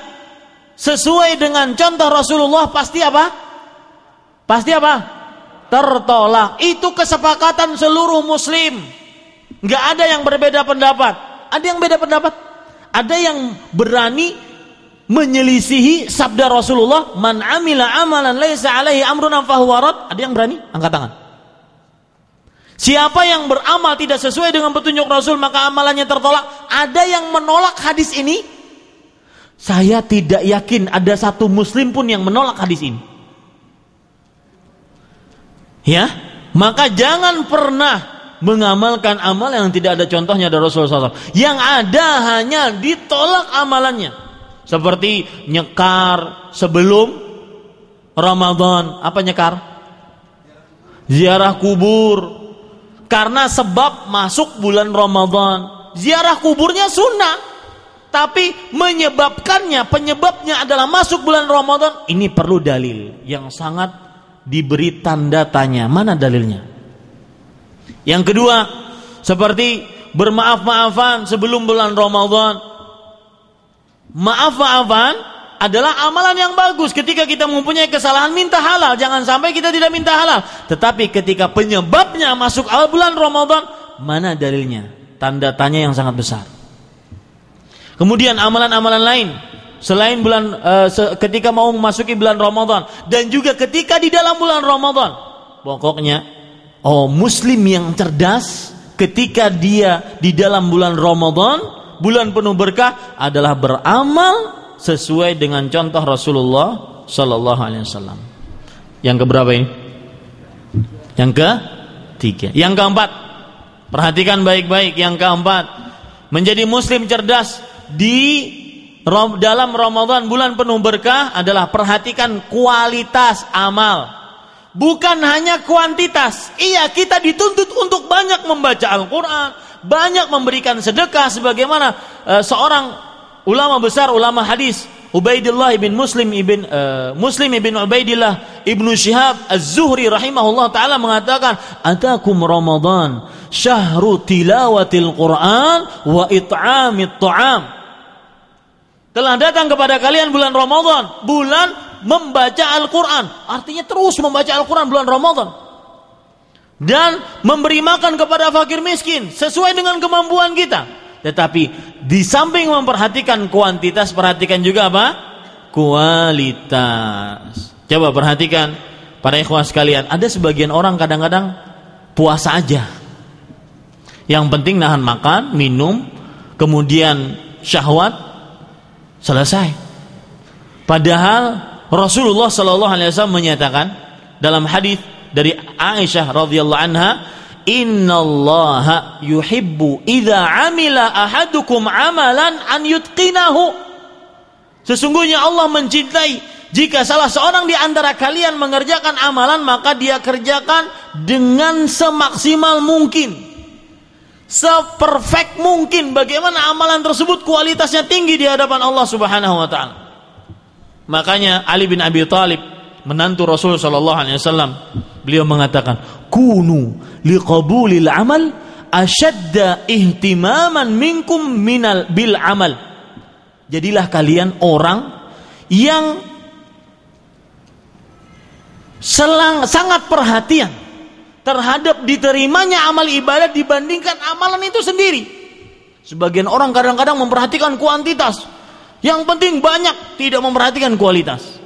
[SPEAKER 1] sesuai dengan contoh Rasulullah pasti apa? Pasti apa? Tertolak. Itu kesepakatan seluruh muslim. Nggak ada yang berbeda pendapat. Ada yang beda pendapat? Ada yang berani menyelisihi sabda Rasulullah, man amila amalan laisa alaihi amruna fahuwa rad? Ada yang berani? Angkat tangan. Siapa yang beramal tidak sesuai dengan petunjuk Rasul maka amalannya tertolak. Ada yang menolak hadis ini? Saya tidak yakin ada satu muslim pun yang menolak hadis ini. Ya, maka jangan pernah mengamalkan amal yang tidak ada contohnya dari Rasulullah SAW. Yang ada hanya ditolak amalannya. Seperti nyekar sebelum Ramadan. Apa nyekar? Ziarah kubur. Karena sebab masuk bulan Ramadan. Ziarah kuburnya sunnah, tapi penyebabnya adalah masuk bulan Ramadan. Ini perlu dalil yang sangat diberi tanda tanya. Mana dalilnya? Yang kedua, seperti bermaaf-maafan sebelum bulan Ramadan. Maaf-maafan adalah amalan yang bagus. Ketika kita mempunyai kesalahan, minta halal. Jangan sampai kita tidak minta halal. Tetapi ketika penyebabnya masuk awal bulan Ramadan, mana dalilnya? Tanda tanya yang sangat besar. Kemudian amalan-amalan lain selain ketika mau memasuki bulan Ramadan dan juga ketika di dalam bulan Ramadan. Pokoknya muslim yang cerdas ketika dia di dalam bulan Ramadan, bulan penuh berkah, adalah beramal sesuai dengan contoh Rasulullah sallallahu alaihi wasallam. Yang keberapa ini? Yang ketiga. Yang keempat, perhatikan baik-baik. Yang keempat, menjadi muslim cerdas di dalam Ramadan, bulan penuh berkah, adalah perhatikan kualitas amal, bukan hanya kuantitas. Iya, kita dituntut untuk banyak membaca Al-Quran, banyak memberikan sedekah, sebagaimana seorang ulama besar, ulama hadis, Ubaidillah ibn Muslim ibn Ubaidillah ibn Shihab Az-Zuhri rahimahullah ta'ala mengatakan, atakum Ramadan syahru tilawatil Quran wa it'amit ta'am. Telah datang kepada kalian bulan Ramadan, bulan membaca Al-Quran. Artinya terus membaca Al-Quran bulan Ramadan. Dan memberi makan kepada fakir miskin sesuai dengan kemampuan kita. Tetapi di samping memperhatikan kuantitas, perhatikan juga apa? Kualitas. Coba perhatikan para ikhwah sekalian, ada sebagian orang kadang-kadang puasa aja, yang penting nahan makan, minum, kemudian syahwat, selesai. Padahal Rasulullah SAW menyatakan dalam hadis dari Aisyah radhiyallahu anha, innallaha yuhibbu idza amila ahadukum amalan an yutqinahu. Sesungguhnya Allah mencintai jika salah seorang di antara kalian mengerjakan amalan, maka dia kerjakan dengan semaksimal mungkin, seperfect mungkin. Bagaimana amalan tersebut kualitasnya tinggi di hadapan Allah Subhanahu wa taala. Makanya Ali bin Abi Thalib, menantu Rasul sallallahu alaihi wasallam, beliau mengatakan, kunu liqabulil amal ashadda ihtimaman minkum bil amal. Jadilah kalian orang yang sangat perhatian terhadap diterimanya amal ibadah dibandingkan amalan itu sendiri. Sebagian orang kadang-kadang memperhatikan kuantitas, yang penting banyak, tidak memperhatikan kualitas.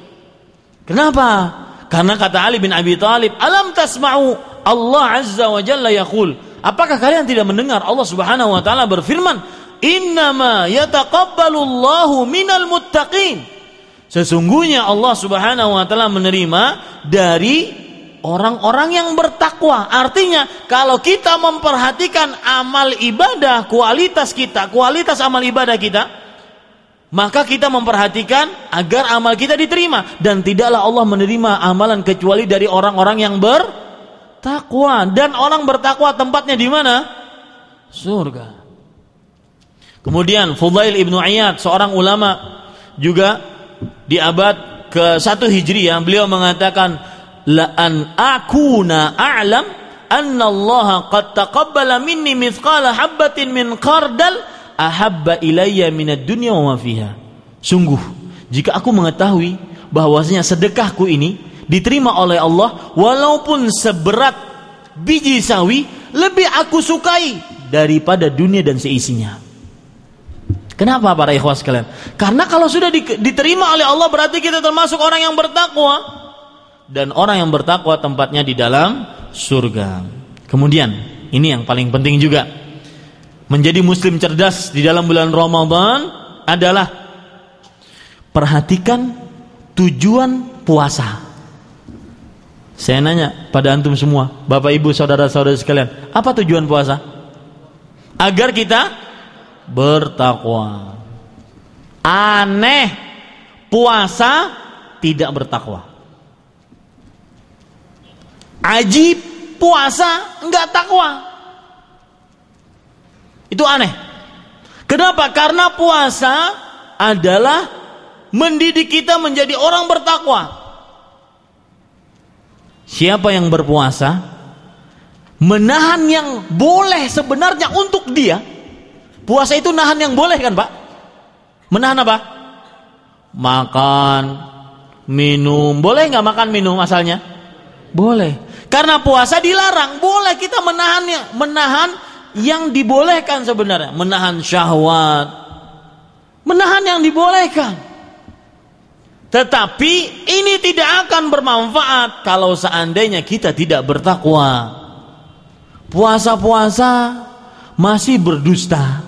[SPEAKER 1] Kenapa? Karena kata Ali bin Abi Thalib, alam tasma'u Allah azza wa jalla yaqul, apakah kalian tidak mendengar Allah subhanahu wa ta'ala berfirman, innama yataqabbalu Allahu minal muttaqin, sesungguhnya Allah subhanahu wa ta'ala menerima dari orang-orang yang bertakwa. Artinya kalau kita memperhatikan amal ibadah, kualitas amal ibadah kita, maka kita memperhatikan agar amal kita diterima. Dan tidaklah Allah menerima amalan kecuali dari orang-orang yang bertakwa. Dan orang bertakwa tempatnya di mana? Surga. Kemudian Fudail ibnu Iyad, seorang ulama juga di abad ke-1 Hijriah, beliau mengatakan, la an akuna a'lam anna Allah qad taqabbala minni mithqala habatin min khardal ahabba ilayya minad dunya wa ma fiha. Sungguh, jika aku mengetahui bahwasanya sedekahku ini diterima oleh Allah walaupun seberat biji sawi, lebih aku sukai daripada dunia dan seisinya. Kenapa para ikhwah sekalian? Karena kalau sudah diterima oleh Allah berarti kita termasuk orang yang bertakwa. Dan orang yang bertakwa tempatnya di dalam surga. Kemudian, ini yang paling penting juga. Menjadi muslim cerdas di dalam bulan Ramadan adalah perhatikan tujuan puasa. Saya nanya pada antum semua, Bapak Ibu, saudara-saudara sekalian, apa tujuan puasa? Agar kita bertakwa. Aneh, puasa tidak bertakwa. Ajib, puasa enggak takwa. Itu aneh. Kenapa? Karena puasa adalah mendidik kita menjadi orang bertakwa. Siapa yang berpuasa menahan yang boleh sebenarnya untuk dia. Puasa itu nahan yang boleh kan, Pak? Menahan apa? Makan, minum. Boleh nggak makan minum asalnya? Boleh. Karena puasa dilarang, boleh kita menahan yang dibolehkan sebenarnya, menahan syahwat, menahan yang dibolehkan. Tetapi ini tidak akan bermanfaat kalau seandainya kita tidak bertakwa. Puasa-puasa masih berdusta,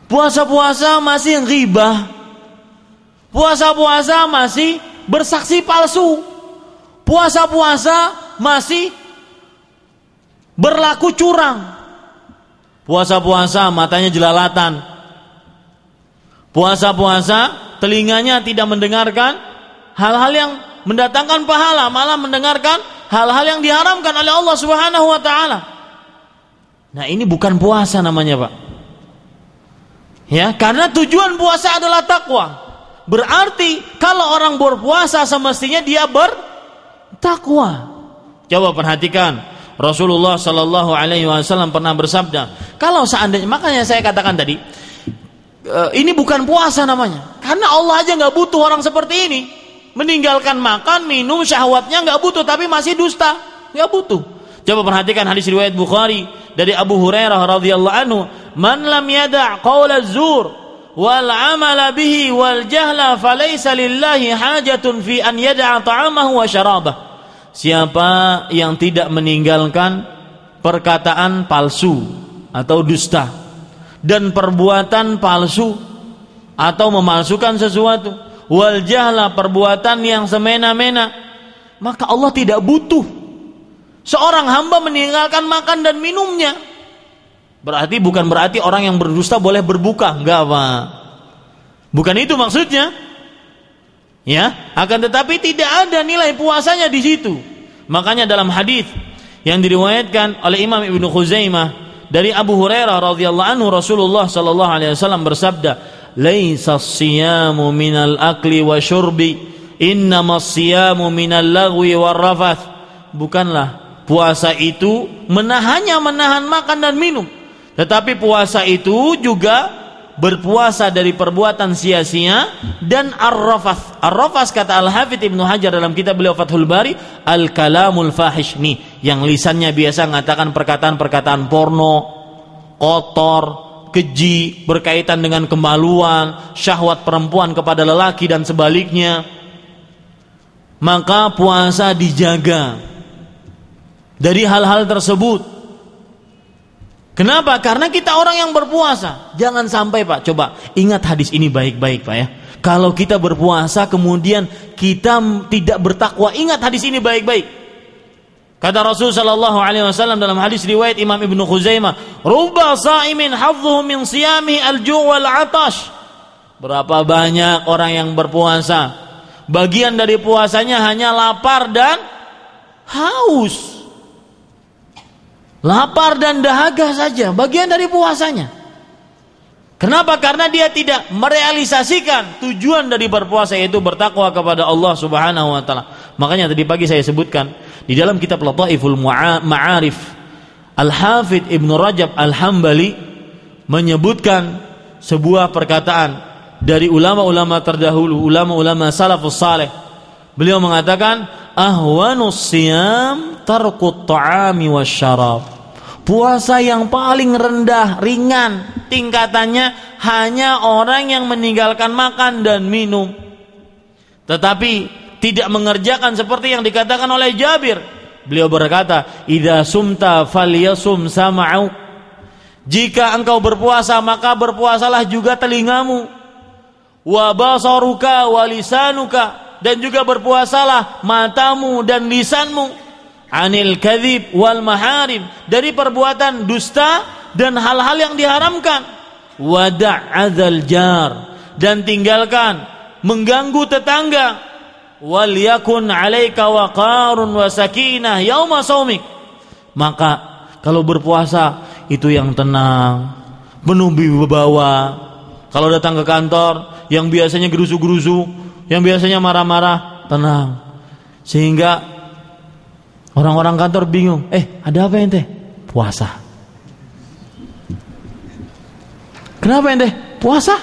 [SPEAKER 1] puasa-puasa masih ghibah, puasa-puasa masih bersaksi palsu, puasa-puasa masih berlaku curang, puasa-puasa matanya jelalatan, puasa-puasa telinganya tidak mendengarkan hal-hal yang mendatangkan pahala, malah mendengarkan hal-hal yang diharamkan oleh Allah Subhanahu wa taala. Nah, ini bukan puasa namanya, Pak. Ya, karena tujuan puasa adalah takwa. Berarti kalau orang berpuasa semestinya dia bertakwa. Coba perhatikan, Rasulullah sallallahu alaihi wasallam pernah bersabda, kalau seandainya, makanya saya katakan tadi, ini bukan puasa namanya. Karena Allah aja nggak butuh orang seperti ini. Meninggalkan makan, minum, syahwatnya nggak butuh, tapi masih dusta, nggak butuh. Coba perhatikan hadis riwayat Bukhari dari Abu Hurairah radhiyallahu anhu, man lam yada' qaula az-zur wal 'amala bihi wal jahla falaysa lillahi hajatun fi an yada'a ta'amahu wa syarabah. Siapa yang tidak meninggalkan perkataan palsu atau dusta dan perbuatan palsu atau memalsukan sesuatu, wal jahla, perbuatan yang semena-mena, maka Allah tidak butuh seorang hamba meninggalkan makan dan minumnya. Bukan berarti orang yang berdusta boleh berbuka, enggak, Pak. Bukan itu maksudnya. Ya, akan tetapi tidak ada nilai puasanya di situ. Makanya dalam hadis yang diriwayatkan oleh Imam Ibnu Khuzaimah dari Abu Hurairah radhiyallahu anhu, Rasulullah sallallahu alaihi wasallam bersabda, "Laisa as-siyamu minal akli wa syurbi, innamas siyamu minal lagwi war rafath." Bukanlah puasa itu menahan makan dan minum, tetapi puasa itu juga berpuasa dari perbuatan sia-sia, dan ar-rafath. Ar-rafath kata Al-Hafidz Ibnu Hajar dalam kitab beliau Fathul Bari, al-kalamul fahish, nih yang lisannya biasa mengatakan perkataan-perkataan porno, kotor, keji, berkaitan dengan kemaluan, syahwat perempuan kepada lelaki dan sebaliknya. Maka puasa dijaga dari hal-hal tersebut. Kenapa? Karena kita orang yang berpuasa. Jangan sampai, Pak, coba ingat hadis ini baik-baik, Pak, ya. Kalau kita berpuasa kemudian kita tidak bertakwa, ingat hadis ini baik-baik. Kata Rasul sallallahu alaihi wasallam dalam hadis riwayat Imam Ibnu Khuzaimah, "Rubba sha'imin hadzuhu min siyamihi al-ju' wal 'atash." Berapa banyak orang yang berpuasa, bagian dari puasanya hanya lapar dan haus. Lapar dan dahaga saja bagian dari puasanya. Kenapa? Karena dia tidak merealisasikan tujuan dari berpuasa, yaitu bertakwa kepada Allah Subhanahu wa taala. Makanya tadi pagi saya sebutkan di dalam kitab Lataiful Ma'arif, Al-Hafidz Ibnu Rajab Al-Hambali menyebutkan sebuah perkataan dari ulama-ulama terdahulu, ulama-ulama salafus saleh. Beliau mengatakan, ahwanus siyam tarkut ta'ami wasyarab. Puasa yang paling rendah, ringan tingkatannya hanya orang yang meninggalkan makan dan minum, tetapi tidak mengerjakan seperti yang dikatakan oleh Jabir. Beliau berkata, idza sumta falyasum sam'u. Jika engkau berpuasa, maka berpuasalah juga telingamu, wa basaruka wa lisanuka, dan juga berpuasalah matamu dan lisanmu, anil kadzib wal maharim, dari perbuatan dusta dan hal-hal yang diharamkan, wada'adzal jar, dan tinggalkan mengganggu tetangga, wal yakun 'alaika waqarun wa sakinah yauma shaumik. Maka kalau berpuasa itu yang tenang, penuh wibawa. Kalau datang ke kantor yang biasanya gerusu-gerusu, yang biasanya marah-marah, tenang. Sehingga orang-orang kantor bingung, ada apa ente? Puasa. Kenapa ente? Puasa.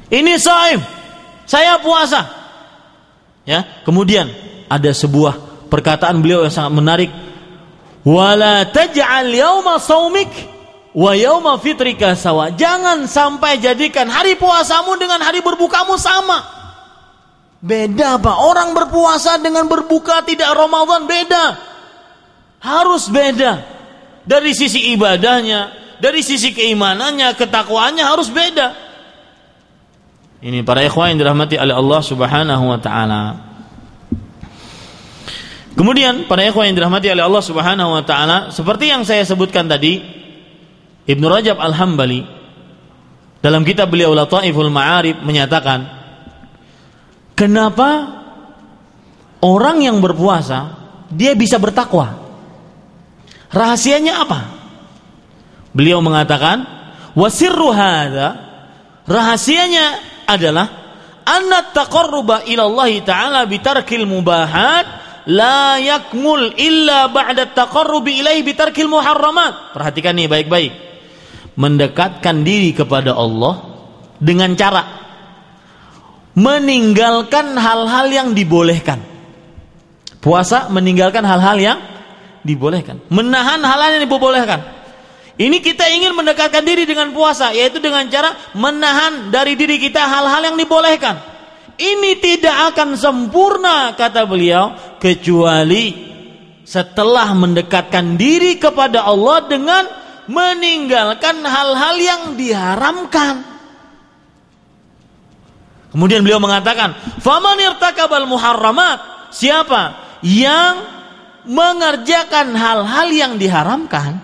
[SPEAKER 1] Ini shaim, saya puasa. Ya, kemudian ada sebuah perkataan beliau yang sangat menarik. Wala taj'al yauma shaumik wa yauma fitrika sawa. Jangan sampai jadikan hari puasamu dengan hari berbukamu sama. Beda, Pak. Orang berpuasa dengan berbuka tidak Ramadan beda. Harus beda. Dari sisi ibadahnya, dari sisi keimanannya, ketakwaannya harus beda. Ini para ikhwan yang dirahmati oleh Allah Subhanahu wa taala. Kemudian para ikhwan yang dirahmati oleh Allah Subhanahu wa taala, seperti yang saya sebutkan tadi, Ibnu Rajab Al-Hambali dalam kitab beliau Lataiful Ma'arif menyatakan, kenapa orang yang berpuasa dia bisa bertakwa? Rahasianya apa? Beliau mengatakan, wasirru hadza, rahasianya adalah anna taqarruba ila Allah taala bitarkil mubahat la yakmul illa ba'da taqarrubi ilaihi bitarkil muharramat. Perhatikan nih baik-baik. Mendekatkan diri kepada Allah dengan cara meninggalkan hal-hal yang dibolehkan. Puasa meninggalkan hal-hal yang dibolehkan, menahan hal-hal yang dibolehkan. Ini kita ingin mendekatkan diri dengan puasa, yaitu dengan cara menahan dari diri kita hal-hal yang dibolehkan. Ini tidak akan sempurna, kata beliau, kecuali setelah mendekatkan diri kepada Allah dengan meninggalkan hal-hal yang diharamkan. Kemudian beliau mengatakan, faman irtakabal muharramat, siapa yang mengerjakan hal-hal yang diharamkan,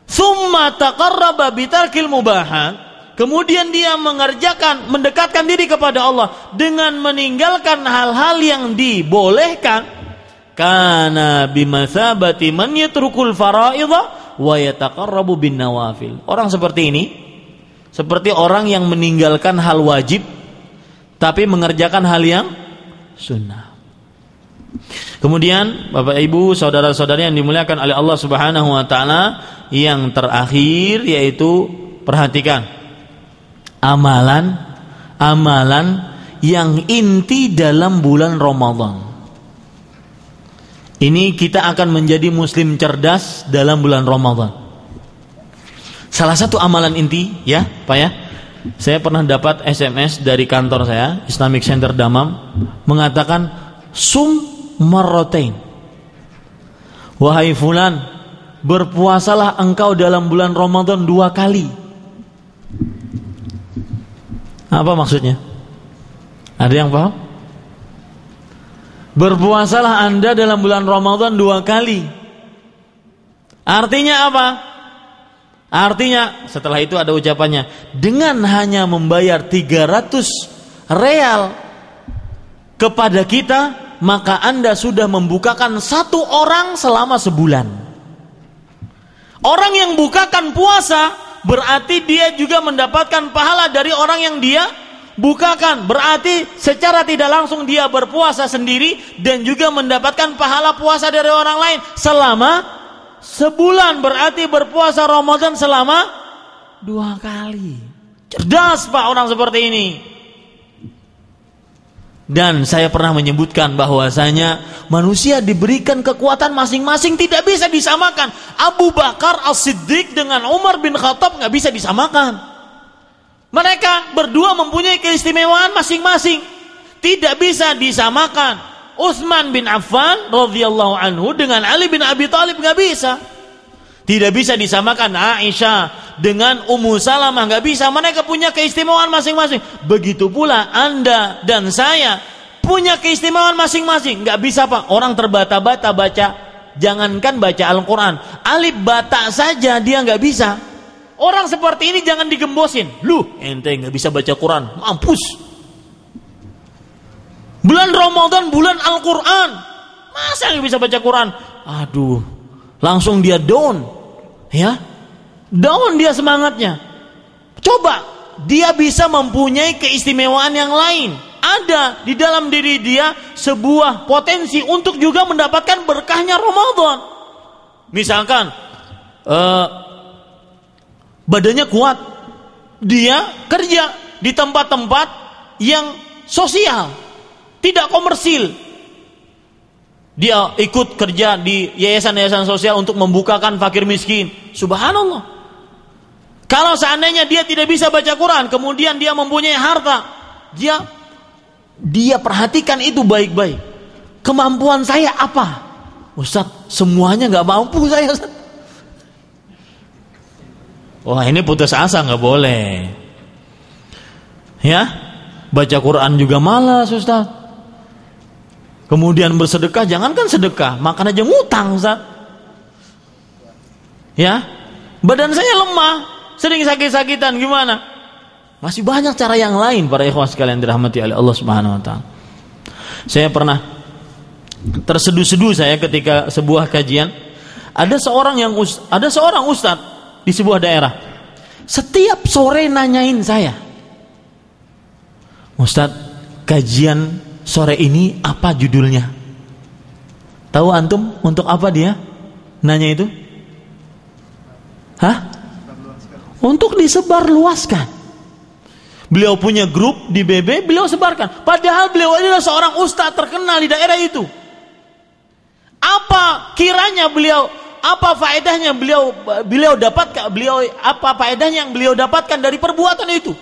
[SPEAKER 1] summa taqarraba bitarkil mubahat, kemudian dia mendekatkan diri kepada Allah dengan meninggalkan hal-hal yang dibolehkan, kana bimathabati man yatrukul faraidha wa yataqarrabu bin nawafil. Orang seperti ini seperti orang yang meninggalkan hal wajib tapi mengerjakan hal yang sunnah. Kemudian Bapak Ibu, saudara-saudari yang dimuliakan oleh Allah Subhanahu wa taala, yang terakhir yaitu perhatikan, Amalan yang inti dalam bulan Ramadan. Ini kita akan menjadi muslim cerdas dalam bulan Ramadan. Salah satu amalan inti, ya Pak ya, saya pernah dapat SMS dari kantor saya, Islamic Center Damam, mengatakan sum marratain. Wahai fulan, berpuasalah engkau dalam bulan Ramadan 2 kali. Apa maksudnya? Ada yang paham? Berpuasalah Anda dalam bulan Ramadan 2 kali. Artinya apa? Artinya setelah itu ada ucapannya, dengan hanya membayar 300 real kepada kita, maka Anda sudah membukakan 1 orang selama sebulan. Orang yang bukakan puasa berarti dia juga mendapatkan pahala dari orang yang dia bukakan. Berarti secara tidak langsung dia berpuasa sendiri dan juga mendapatkan pahala puasa dari orang lain selama sebulan. Berarti berpuasa Ramadan selama 2 kali. Cerdas Pak orang seperti ini. Dan saya pernah menyebutkan bahwasanya manusia diberikan kekuatan masing-masing, tidak bisa disamakan. Abu Bakar As-Siddiq dengan Umar bin Khattab nggak bisa disamakan. Mereka berdua mempunyai keistimewaan masing-masing, tidak bisa disamakan. Utsman bin Affan radhiyallahu anhu dengan Ali bin Abi Thalib nggak bisa. Tidak bisa disamakan Aisyah dengan Ummu Salamah, nggak bisa. Mereka punya keistimewaan masing-masing. Begitu pula Anda dan saya punya keistimewaan masing-masing. Nggak bisa Pak, orang terbata-bata baca, jangankan baca Al-Quran, alif bata saja dia nggak bisa. Orang seperti ini jangan digembosin. Lu ente nggak bisa baca Quran, mampus. Bulan Ramadan bulan Al-Quran, masa nggak bisa baca Quran? Aduh, langsung dia down. Ya, down dia semangatnya. Coba dia bisa mempunyai keistimewaan yang lain. Ada di dalam diri dia sebuah potensi untuk juga mendapatkan berkahnya Ramadan. Misalkan badannya kuat, dia kerja di tempat-tempat yang sosial, tidak komersil. Dia ikut kerja di yayasan-yayasan sosial untuk membukakan fakir miskin. Subhanallah. Kalau seandainya dia tidak bisa baca Quran, kemudian dia mempunyai harta, dia perhatikan itu baik-baik. Kemampuan saya apa? Ustaz, semuanya nggak mampu saya, Ustaz. Wah, ini putus asa, nggak boleh. Ya, baca Quran juga malas, Ustaz. Kemudian bersedekah, jangankan sedekah, makan aja ngutang, Ustaz. Ya, badan saya lemah, sering sakit-sakitan, gimana? Masih banyak cara yang lain para ikhwan sekalian dirahmati oleh Allah Subhanahu wa taala. Saya pernah terseduh-seduh saya ketika sebuah kajian, ada seorang ustaz di sebuah daerah. Setiap sore nanyain saya, "Ustaz, kajian sore ini apa judulnya?" Tahu antum untuk apa dia nanya itu? Hah? Untuk disebarluaskan. Beliau punya grup di BB, beliau sebarkan. Padahal beliau adalah seorang ustaz terkenal di daerah itu. Apa kiranya apa faedahnya beliau dapatkan, apa faedahnya yang beliau dapatkan dari perbuatan itu?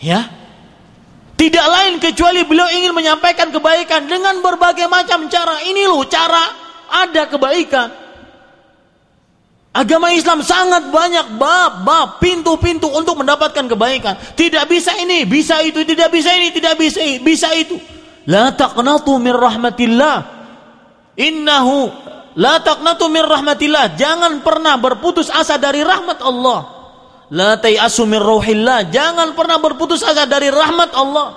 [SPEAKER 1] Ya. Tidak lain kecuali beliau ingin menyampaikan kebaikan dengan berbagai macam cara. Ini loh cara ada kebaikan. Agama Islam sangat banyak bab-bab, pintu-pintu untuk mendapatkan kebaikan. Tidak bisa ini, bisa itu, tidak bisa ini, tidak bisa itu. La taqnatu min rahmatillah. Innahu la taqnatu min rahmatillah. Jangan pernah berputus asa dari rahmat Allah. La tayasu min rauhillah. Jangan pernah berputus asa dari rahmat Allah.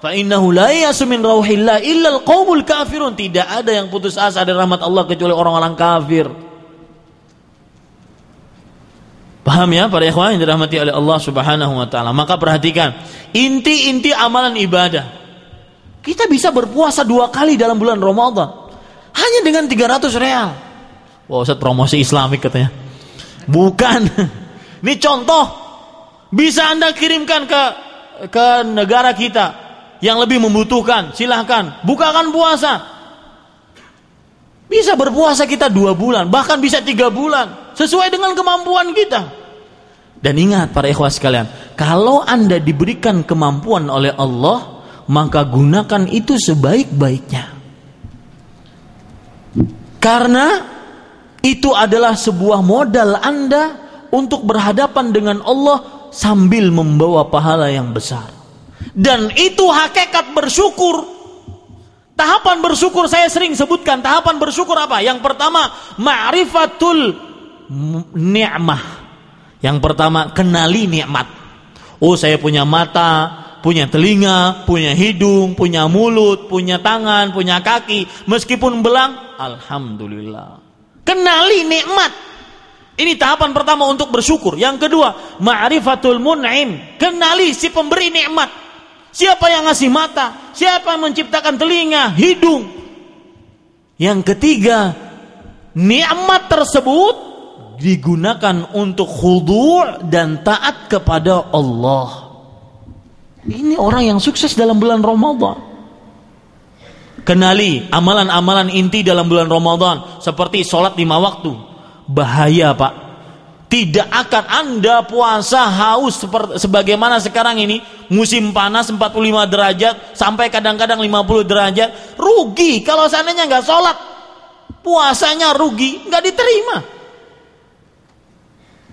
[SPEAKER 1] Fa innahu la yasu min rauhillah illa al-qaumul kafirun. Tidak ada yang putus asa dari rahmat Allah kecuali orang-orang kafir. Paham ya para ikhwan yang dirahmati oleh Allah Subhanahu wa taala. Maka perhatikan inti-inti amalan ibadah. Kita bisa berpuasa 2 kali dalam bulan Ramadan hanya dengan 300 real. Wah, Ustaz promosi Islamik katanya. Bukan. Ini contoh. Bisa Anda kirimkan ke negara kita yang lebih membutuhkan, silahkan bukakan puasa. Bisa berpuasa kita 2 bulan, bahkan bisa 3 bulan, sesuai dengan kemampuan kita. Dan ingat para ikhwah sekalian, kalau Anda diberikan kemampuan oleh Allah, maka gunakan itu sebaik-baiknya. Karena itu adalah sebuah modal Anda untuk berhadapan dengan Allah sambil membawa pahala yang besar. Dan itu hakikat bersyukur. Tahapan bersyukur saya sering sebutkan. Tahapan bersyukur apa? Yang pertama, ma'rifatul ni'mah. Yang pertama, kenali nikmat. Oh, saya punya mata, punya telinga, punya hidung, punya mulut, punya tangan, punya kaki. Meskipun belang, alhamdulillah. Kenali nikmat. Ini tahapan pertama untuk bersyukur. Yang kedua, ma'rifatul mun'im. Kenali si pemberi nikmat. Siapa yang ngasih mata? Siapa yang menciptakan telinga, hidung? Yang ketiga, nikmat tersebut digunakan untuk khudu' dan taat kepada Allah. Ini orang yang sukses dalam bulan Ramadan. Kenali amalan-amalan inti dalam bulan Ramadan, seperti sholat 5 waktu. Bahaya, Pak. Tidak akan Anda puasa haus sebagaimana sekarang ini, musim panas 45 derajat sampai kadang-kadang 50 derajat. Rugi kalau seandainya nggak sholat, puasanya rugi, nggak diterima.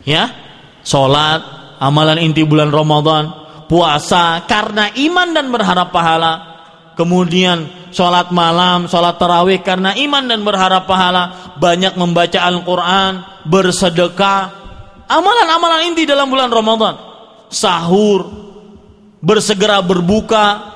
[SPEAKER 1] Ya, sholat, amalan inti bulan Ramadan, puasa karena iman dan berharap pahala. Kemudian sholat malam, sholat tarawih karena iman dan berharap pahala. Banyak membaca Al-Quran, bersedekah. Amalan-amalan inti dalam bulan Ramadan. Sahur, bersegera berbuka.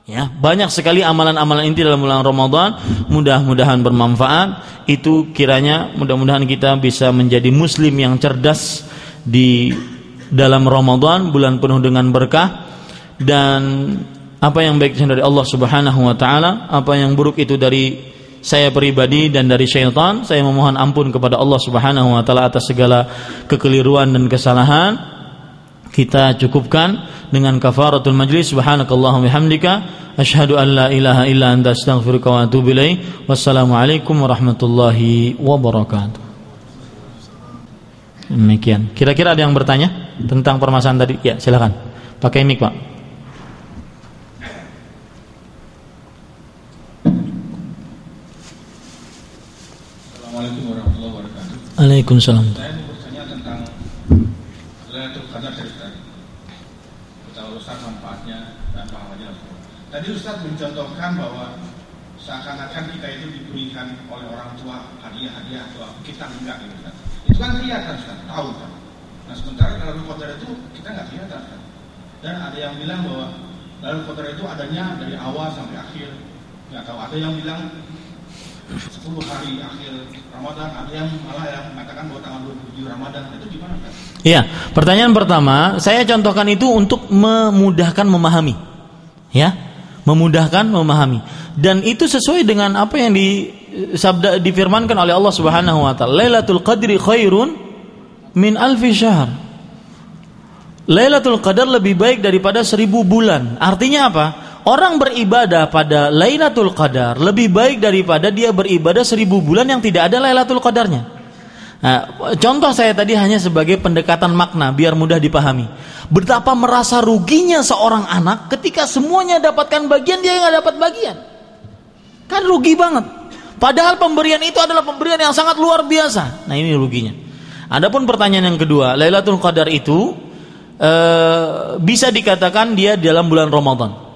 [SPEAKER 1] Ya, banyak sekali amalan-amalan inti dalam bulan Ramadan. Mudah-mudahan bermanfaat. Itu kiranya mudah-mudahan kita bisa menjadi muslim yang cerdas di dalam Ramadan, bulan penuh dengan berkah. Dan apa yang baik dari Allah Subhanahu wa taala, apa yang buruk itu dari saya pribadi dan dari syaitan. Saya memohon ampun kepada Allah Subhanahu wa taala atas segala kekeliruan dan kesalahan. Kita cukupkan dengan kafaratul majlis. Subhanakallahumma bihamdika asyhadu an la ilaha illa anta astaghfiruka wa atubu ilaik. Wassalamualaikum warahmatullahi wabarakatuh. Demikian. Kira-kira ada yang bertanya tentang permasalahan tadi? Ya, silakan. Pakai mic, Pak.
[SPEAKER 2] Assalamualaikum warahmatullahi wabarakatuh.
[SPEAKER 1] Waalaikumsalam.
[SPEAKER 2] Saya mau bertanya tentang Lailatul Qadar dari tadi. Kita Ustaz manfaatnya dan pahalanya. Tadi Ustaz mencontohkan bahwa seakan-akan kita itu diberikan oleh orang tua hadiah-hadiah atau kita enggak gitu Ustaz. Itu kan kelihatan Ustaz, tahu kan. Nah sementara Lailatul Qadar itu kita nggak kelihatan Ustaz. Dan ada yang bilang bahwa Lailatul Qadar itu adanya dari awal sampai akhir. Nggak tahu, ada yang bilang 10 hari akhir Ramadan, ada yang malah yang mengatakan bahwa tanggal 27 Ramadan. Itu gimana kan?
[SPEAKER 1] Iya, pertanyaan pertama saya contohkan itu untuk memudahkan memahami. Ya, memudahkan memahami. Dan itu sesuai dengan apa yang difirmankan oleh Allah Subhanahu wa taala. Lailatul Qadri khairun min alfi syahr. Lailatul Qadar lebih baik daripada 1000 bulan. Artinya apa? Orang beribadah pada Lailatul Qadar lebih baik daripada dia beribadah 1000 bulan yang tidak ada Lailatul Qadarnya. Nah, contoh saya tadi hanya sebagai pendekatan makna biar mudah dipahami. Betapa merasa ruginya seorang anak ketika semuanya dapatkan bagian, dia nggak dapat bagian. Kan rugi banget. Padahal pemberian itu adalah pemberian yang sangat luar biasa. Nah, ini ruginya. Adapun pertanyaan yang kedua, Lailatul Qadar itu bisa dikatakan dia dalam bulan Ramadan.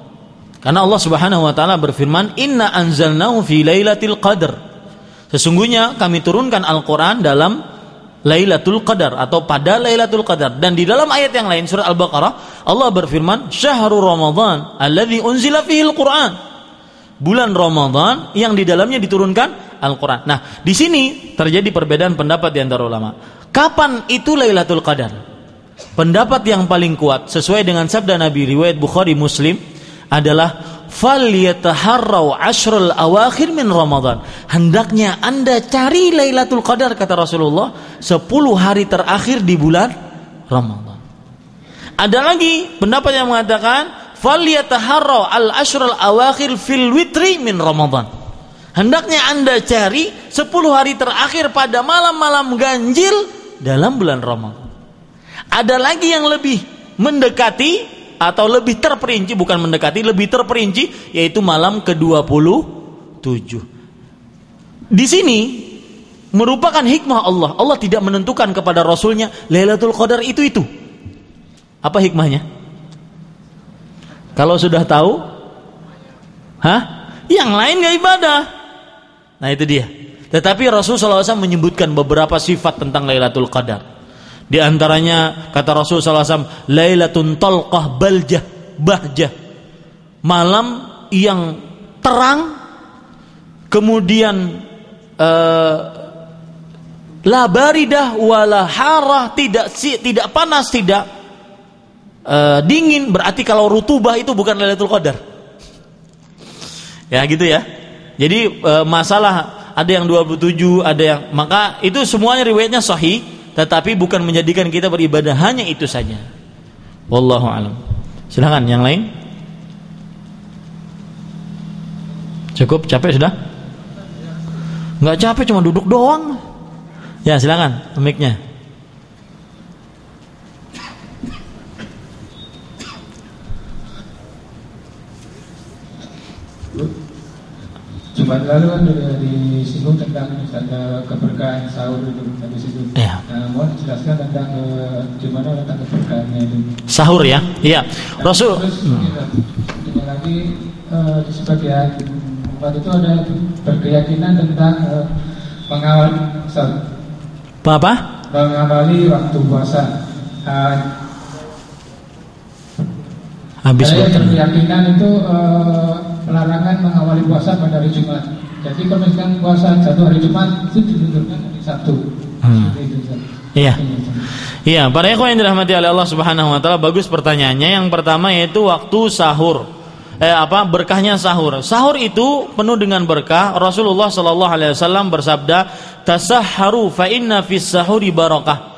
[SPEAKER 1] Karena Allah Subhanahu wa taala berfirman, "Inna anzalnahu fi lailatul qadar." Sesungguhnya kami turunkan Al-Qur'an dalam Lailatul Qadar atau pada Lailatul Qadar. Dan di dalam ayat yang lain surat Al-Baqarah Allah berfirman, "Syahrul Ramadan alladzi unzila fihi al-Qur'an." Bulan Ramadan yang di dalamnya diturunkan Al-Qur'an. Nah, di sini terjadi perbedaan pendapat di antara ulama. Kapan itu Lailatul Qadar? Pendapat yang paling kuat sesuai dengan sabda Nabi riwayat Bukhari Muslim adalah falyataharrau ashrul awakhir min Ramadan. Hendaknya Anda cari Lailatul Qadar kata Rasulullah 10 hari terakhir di bulan Ramadan. Ada lagi pendapat yang mengatakan falyataharra al-ashral awakhir fil witri min Ramadan. Hendaknya Anda cari 10 hari terakhir pada malam-malam ganjil dalam bulan Ramadan. Ada lagi yang lebih mendekati atau lebih terperinci, bukan mendekati, lebih terperinci, yaitu malam ke-27. Di sini merupakan hikmah Allah. Allah tidak menentukan kepada Rasulnya Lailatul Qadar itu. Apa hikmahnya? Kalau sudah tahu, yang lain gak ibadah. Nah itu dia. Tetapi Rasulullah SAW menyebutkan beberapa sifat tentang Lailatul Qadar. Di antaranya kata Rasulullah SAW, Lailatun talqah bahjah. Malam yang terang, kemudian la baridah wala harah, tidak panas, tidak dingin. Berarti kalau rutubah itu bukan Lailatul Qadar. Ya gitu ya. Jadi masalah ada yang 27, ada yang, maka itu semuanya riwayatnya sahih, tetapi bukan menjadikan kita beribadah hanya itu saja. Wallahu alam. Silakan yang lain. Cukup, capek sudah? Enggak capek, cuma duduk doang. Ya, silakan mic-nya.
[SPEAKER 3] Jumat lalu kan disinggung tentang misalnya keberkahan sahur itu di situ.
[SPEAKER 1] Ya.
[SPEAKER 3] Nah, mohon dijelaskan tentang gimana tentang keberkahannya itu.
[SPEAKER 1] Sahur ya, iya. Rasul.
[SPEAKER 3] Terus lagi di sebagian tempat itu ada berkeyakinan tentang mengawali sahur.
[SPEAKER 1] Apa?
[SPEAKER 3] Mengawali waktu puasa.
[SPEAKER 1] Habis
[SPEAKER 3] saya
[SPEAKER 1] waktu.
[SPEAKER 3] berkeyakinan itu pelarangan mengawali puasa pada hari Jumat. Jadi kalau misalkan puasa jatuh hari Jumat itu ditundukkan hari Sabtu.
[SPEAKER 1] Iya. Iya, para ikhwan yang dirahmati oleh Allah Subhanahu wa taala, bagus pertanyaannya. Yang pertama yaitu waktu sahur. Berkahnya sahur. Sahur itu penuh dengan berkah. Rasulullah sallallahu alaihi wasallam bersabda, "Tasahharu fa inna fis sahuri barakah."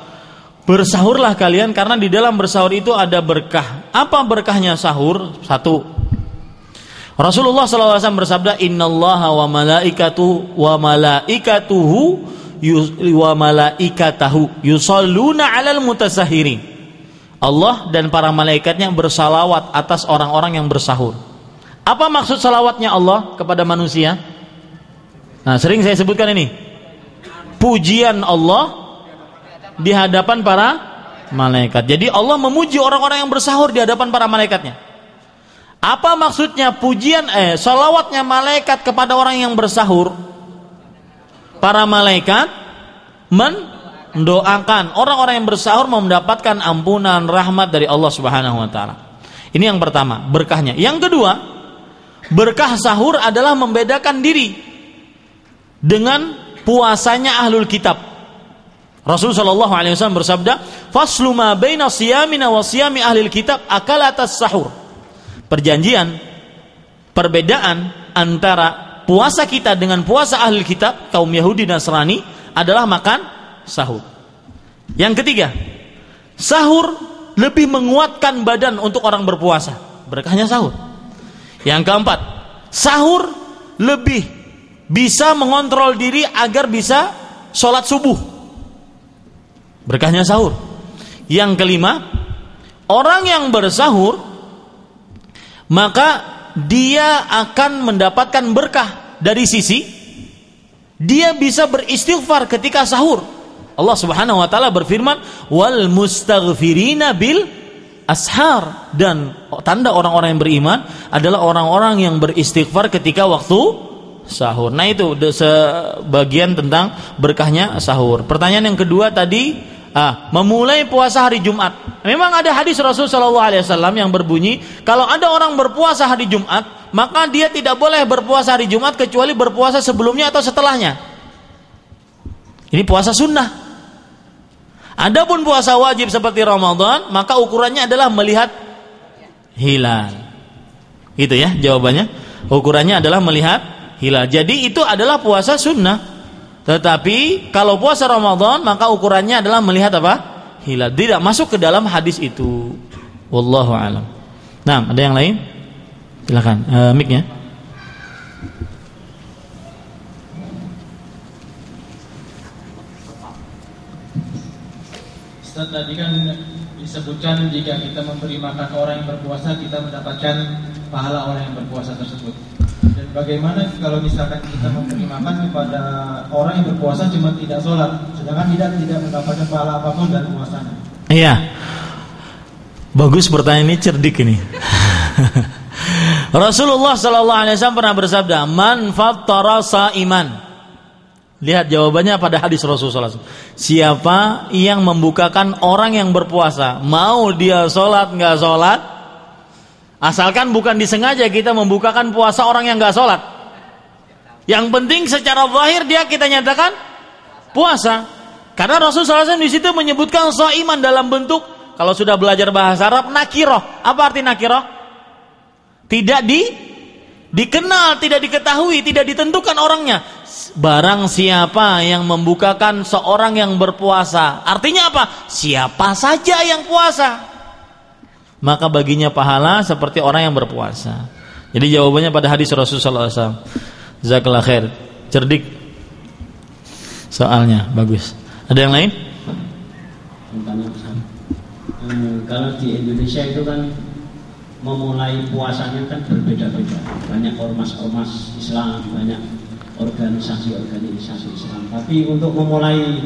[SPEAKER 1] Bersahurlah kalian karena di dalam bersahur itu ada berkah. Apa berkahnya sahur? Satu, Rasulullah SAW bersabda, Innallaha wa malaikatahu yusalluna 'alal mutasahirin. Allah dan para malaikatnya bersalawat atas orang-orang yang bersahur. Apa maksud salawatnya Allah kepada manusia? Nah, sering saya sebutkan ini. Pujian Allah di hadapan para malaikat. Jadi Allah memuji orang-orang yang bersahur di hadapan para malaikatnya. Apa maksudnya pujian salawatnya malaikat kepada orang yang bersahur? Para malaikat mendoakan orang-orang yang bersahur mendapatkan ampunan, rahmat dari Allah Subhanahu wa taala. Ini yang pertama, berkahnya. Yang kedua, berkah sahur adalah membedakan diri dengan puasanya ahlul kitab. Rasulullah sallallahu alaihi wasallam bersabda, "Faslu ma baina siyamina wa siyami ahlil kitab akalatas sahur." Perbedaan antara puasa kita dengan puasa ahli kitab kaum Yahudi dan Nasrani adalah makan sahur. Yang ketiga, sahur lebih menguatkan badan untuk orang berpuasa, berkahnya sahur. Yang keempat, sahur lebih bisa mengontrol diri agar bisa sholat subuh, berkahnya sahur. Yang kelima, orang yang bersahur maka dia akan mendapatkan berkah dari sisi dia bisa beristighfar ketika sahur. Allah Subhanahu wa taala berfirman, "Wal mustaghfirina bil ashar." Dan tanda orang-orang yang beriman adalah orang-orang yang beristighfar ketika waktu sahur. Nah, itu sebagian tentang berkahnya sahur. Pertanyaan yang kedua tadi, memulai puasa hari Jumat. Memang ada hadis Rasul sallallahu alaihi wasallam yang berbunyi, kalau ada orang berpuasa hari Jumat, maka dia tidak boleh berpuasa hari Jumat kecuali berpuasa sebelumnya atau setelahnya. Ini puasa sunnah. Adapun puasa wajib seperti Ramadan, maka ukurannya adalah melihat hilal. Itu ya jawabannya. Ukurannya adalah melihat hilal. Jadi itu adalah puasa sunnah. Tetapi kalau puasa Ramadan maka ukurannya adalah melihat apa? Hilal. Tidak masuk ke dalam hadis itu. Wallahu a'lam. Nah, ada yang lain? Silakan, mic-nya.
[SPEAKER 4] Ustaz, tadi kan disebutkan jika kita memberi makan orang yang berpuasa, kita mendapatkan pahala orang yang berpuasa tersebut. Dan bagaimana kalau misalkan kita memberi makan kepada orang yang berpuasa cuma tidak sholat, sedangkan tidak mendapatkan pahala apapun dari puasanya?
[SPEAKER 1] Iya, bagus pertanyaan ini, cerdik ini. Rasulullah SAW pernah bersabda, man fattara sa'iman. Lihat jawabannya pada hadis Rasulullah SAW. Siapa yang membukakan orang yang berpuasa, mau dia sholat nggak sholat, asalkan bukan disengaja kita membukakan puasa orang yang nggak sholat. Yang penting secara zahir dia kita nyatakan puasa. Karena Rasulullah SAW di situ menyebutkan sha'iman dalam bentuk, kalau sudah belajar bahasa Arab, nakiroh. Apa arti nakiroh? Tidak dikenal, tidak diketahui, tidak ditentukan orangnya. Barang siapa yang membukakan seorang yang berpuasa, artinya apa? Siapa saja yang puasa, maka baginya pahala seperti orang yang berpuasa. Jadi jawabannya pada hadis Rasulullah SAW. Jazakallah khair, cerdik soalnya, bagus. Ada yang lain?
[SPEAKER 5] Kalau di Indonesia itu kan memulai puasanya kan berbeda-beda. Banyak ormas-ormas Islam, banyak organisasi-organisasi Islam. Tapi untuk memulai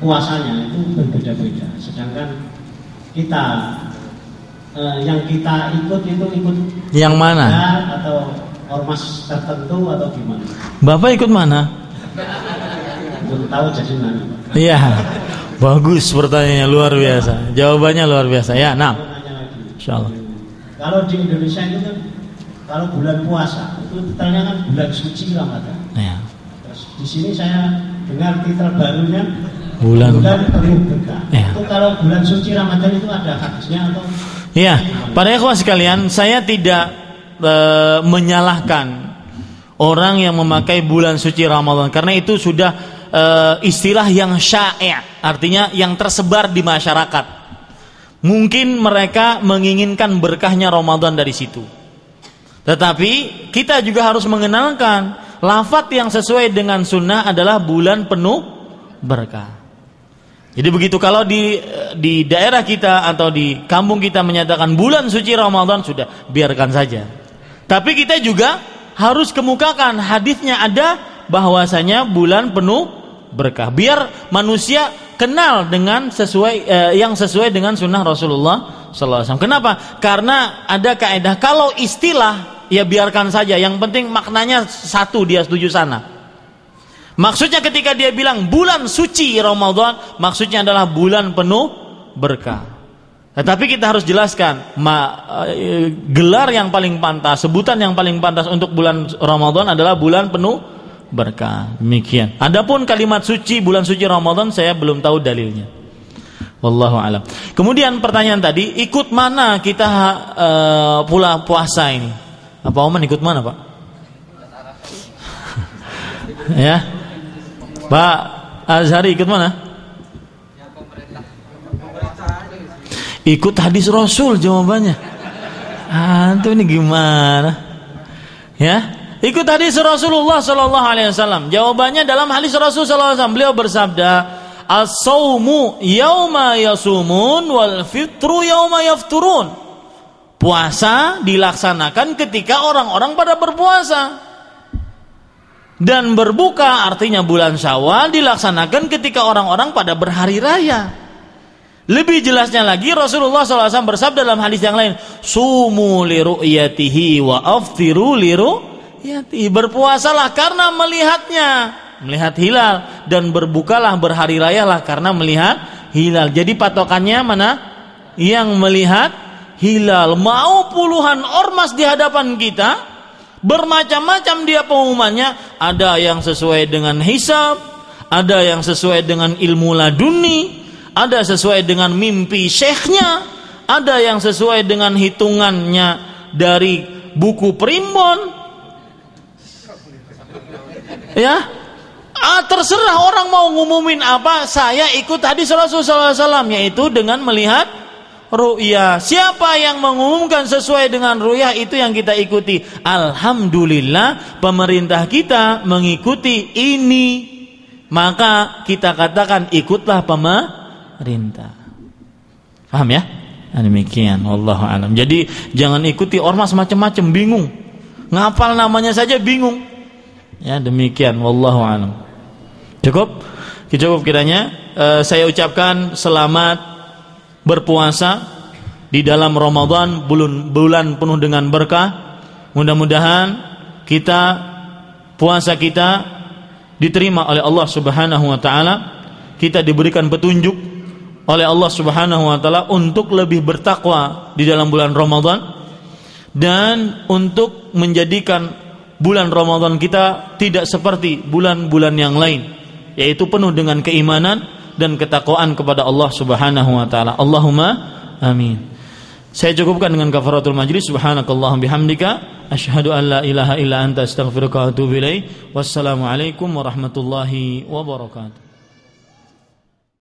[SPEAKER 5] puasanya itu berbeda-beda. Sedangkan kita yang kita ikut itu ikut
[SPEAKER 1] yang mana?
[SPEAKER 5] Atau ormas tertentu atau gimana?
[SPEAKER 1] Bapak ikut mana?
[SPEAKER 5] Belum tahu jadi mana.
[SPEAKER 1] Iya, bagus pertanyaannya, luar biasa. Jawabannya luar biasa. Ya, nah. Insyaallah.
[SPEAKER 5] Kalau di Indonesia itu kan kalau bulan puasa itu titelnya kan bulan suci Ramadan.
[SPEAKER 1] Ya.
[SPEAKER 5] Terus di sini saya dengar titel barunya
[SPEAKER 1] bulan
[SPEAKER 5] penuh berkah.
[SPEAKER 1] Ya.
[SPEAKER 5] Itu kalau bulan suci Ramadan itu ada hadisnya atau?
[SPEAKER 1] Iya, para ikhwah sekalian, saya tidak menyalahkan orang yang memakai bulan suci Ramadan karena itu sudah istilah yang syai', artinya yang tersebar di masyarakat. Mungkin mereka menginginkan berkahnya Ramadan dari situ. Tetapi kita juga harus mengenalkan lafadz yang sesuai dengan sunnah adalah bulan penuh berkah. Jadi begitu kalau di daerah kita atau di kampung kita menyatakan bulan suci Ramadan, sudah biarkan saja. Tapi kita juga harus kemukakan hadisnya ada bahwasanya bulan penuh berkah. Biar manusia kenal dengan yang sesuai dengan sunnah Rasulullah SAW. Kenapa? Karena ada kaidah kalau istilah ya biarkan saja. Yang penting maknanya satu, dia setuju sana. Maksudnya ketika dia bilang bulan suci Ramadan, maksudnya adalah bulan penuh berkah. Tetapi kita harus jelaskan gelar yang paling pantas, sebutan yang paling pantas untuk bulan Ramadan adalah bulan penuh berkah. Demikian. Adapun kalimat suci, bulan suci Ramadan, saya belum tahu dalilnya. Wallahu alam. Kemudian pertanyaan tadi, ikut mana kita pula puasa ini? Pak Oman ikut mana, Pak? Ya. Pak Azhari ikut mana? Ikut hadis Rasul jawabannya. Antum ini gimana? Ya, ikut hadis Rasulullah sallallahu alaihi wasallam. Jawabannya dalam hadis Rasul sallallahu alaihi wasallam, beliau bersabda, "As-saumu yauma yasumun wal fitru yauma yafturun." Puasa dilaksanakan ketika orang-orang pada berpuasa. Dan berbuka artinya bulan Syawal dilaksanakan ketika orang-orang pada berhari raya. Lebih jelasnya lagi Rasulullah SAW bersabda dalam hadis yang lain, "Sumu li ru'yatihi wa aftiru li ru'yatihi." Berpuasalah karena melihatnya, melihat hilal, dan berbukalah berhari rayalah karena melihat hilal. Jadi patokannya mana? Yang melihat hilal. Mau puluhan ormas di hadapan kita, bermacam-macam dia pengumumannya, ada yang sesuai dengan hisab, ada yang sesuai dengan ilmu laduni, ada sesuai dengan mimpi syekhnya, ada yang sesuai dengan hitungannya dari buku primbon. Ya, terserah orang mau ngumumin apa, saya ikut hadis Rasulullah SAW, yaitu dengan melihat ru'ya. Siapa yang mengumumkan sesuai dengan ru'ya, itu yang kita ikuti. Alhamdulillah pemerintah kita mengikuti ini, maka kita katakan ikutlah pemerintah. Paham ya? Nah, demikian, wallahu alam. Jadi jangan ikuti ormas macam-macam, bingung. Ngapal namanya saja bingung. Ya, demikian, wallahu alam. Cukup kiranya. Saya ucapkan selamat berpuasa di dalam Ramadan, bulan penuh dengan berkah. Mudah-mudahan puasa kita diterima oleh Allah Subhanahu wa taala. Kita diberikan petunjuk oleh Allah Subhanahu wa taala untuk lebih bertakwa di dalam bulan Ramadan, dan untuk menjadikan bulan Ramadan kita tidak seperti bulan-bulan yang lain, yaitu penuh dengan keimanan dan ketakwaan kepada Allah Subhanahu wa taala. Allahumma amin. Saya cukupkan dengan kafaratul majlis. Subhanakallahumma bihamdika asyhadu an la ilaha illa anta astaghfiruka wa atubu ilaik. Wassalamualaikum warahmatullahi wabarakatuh.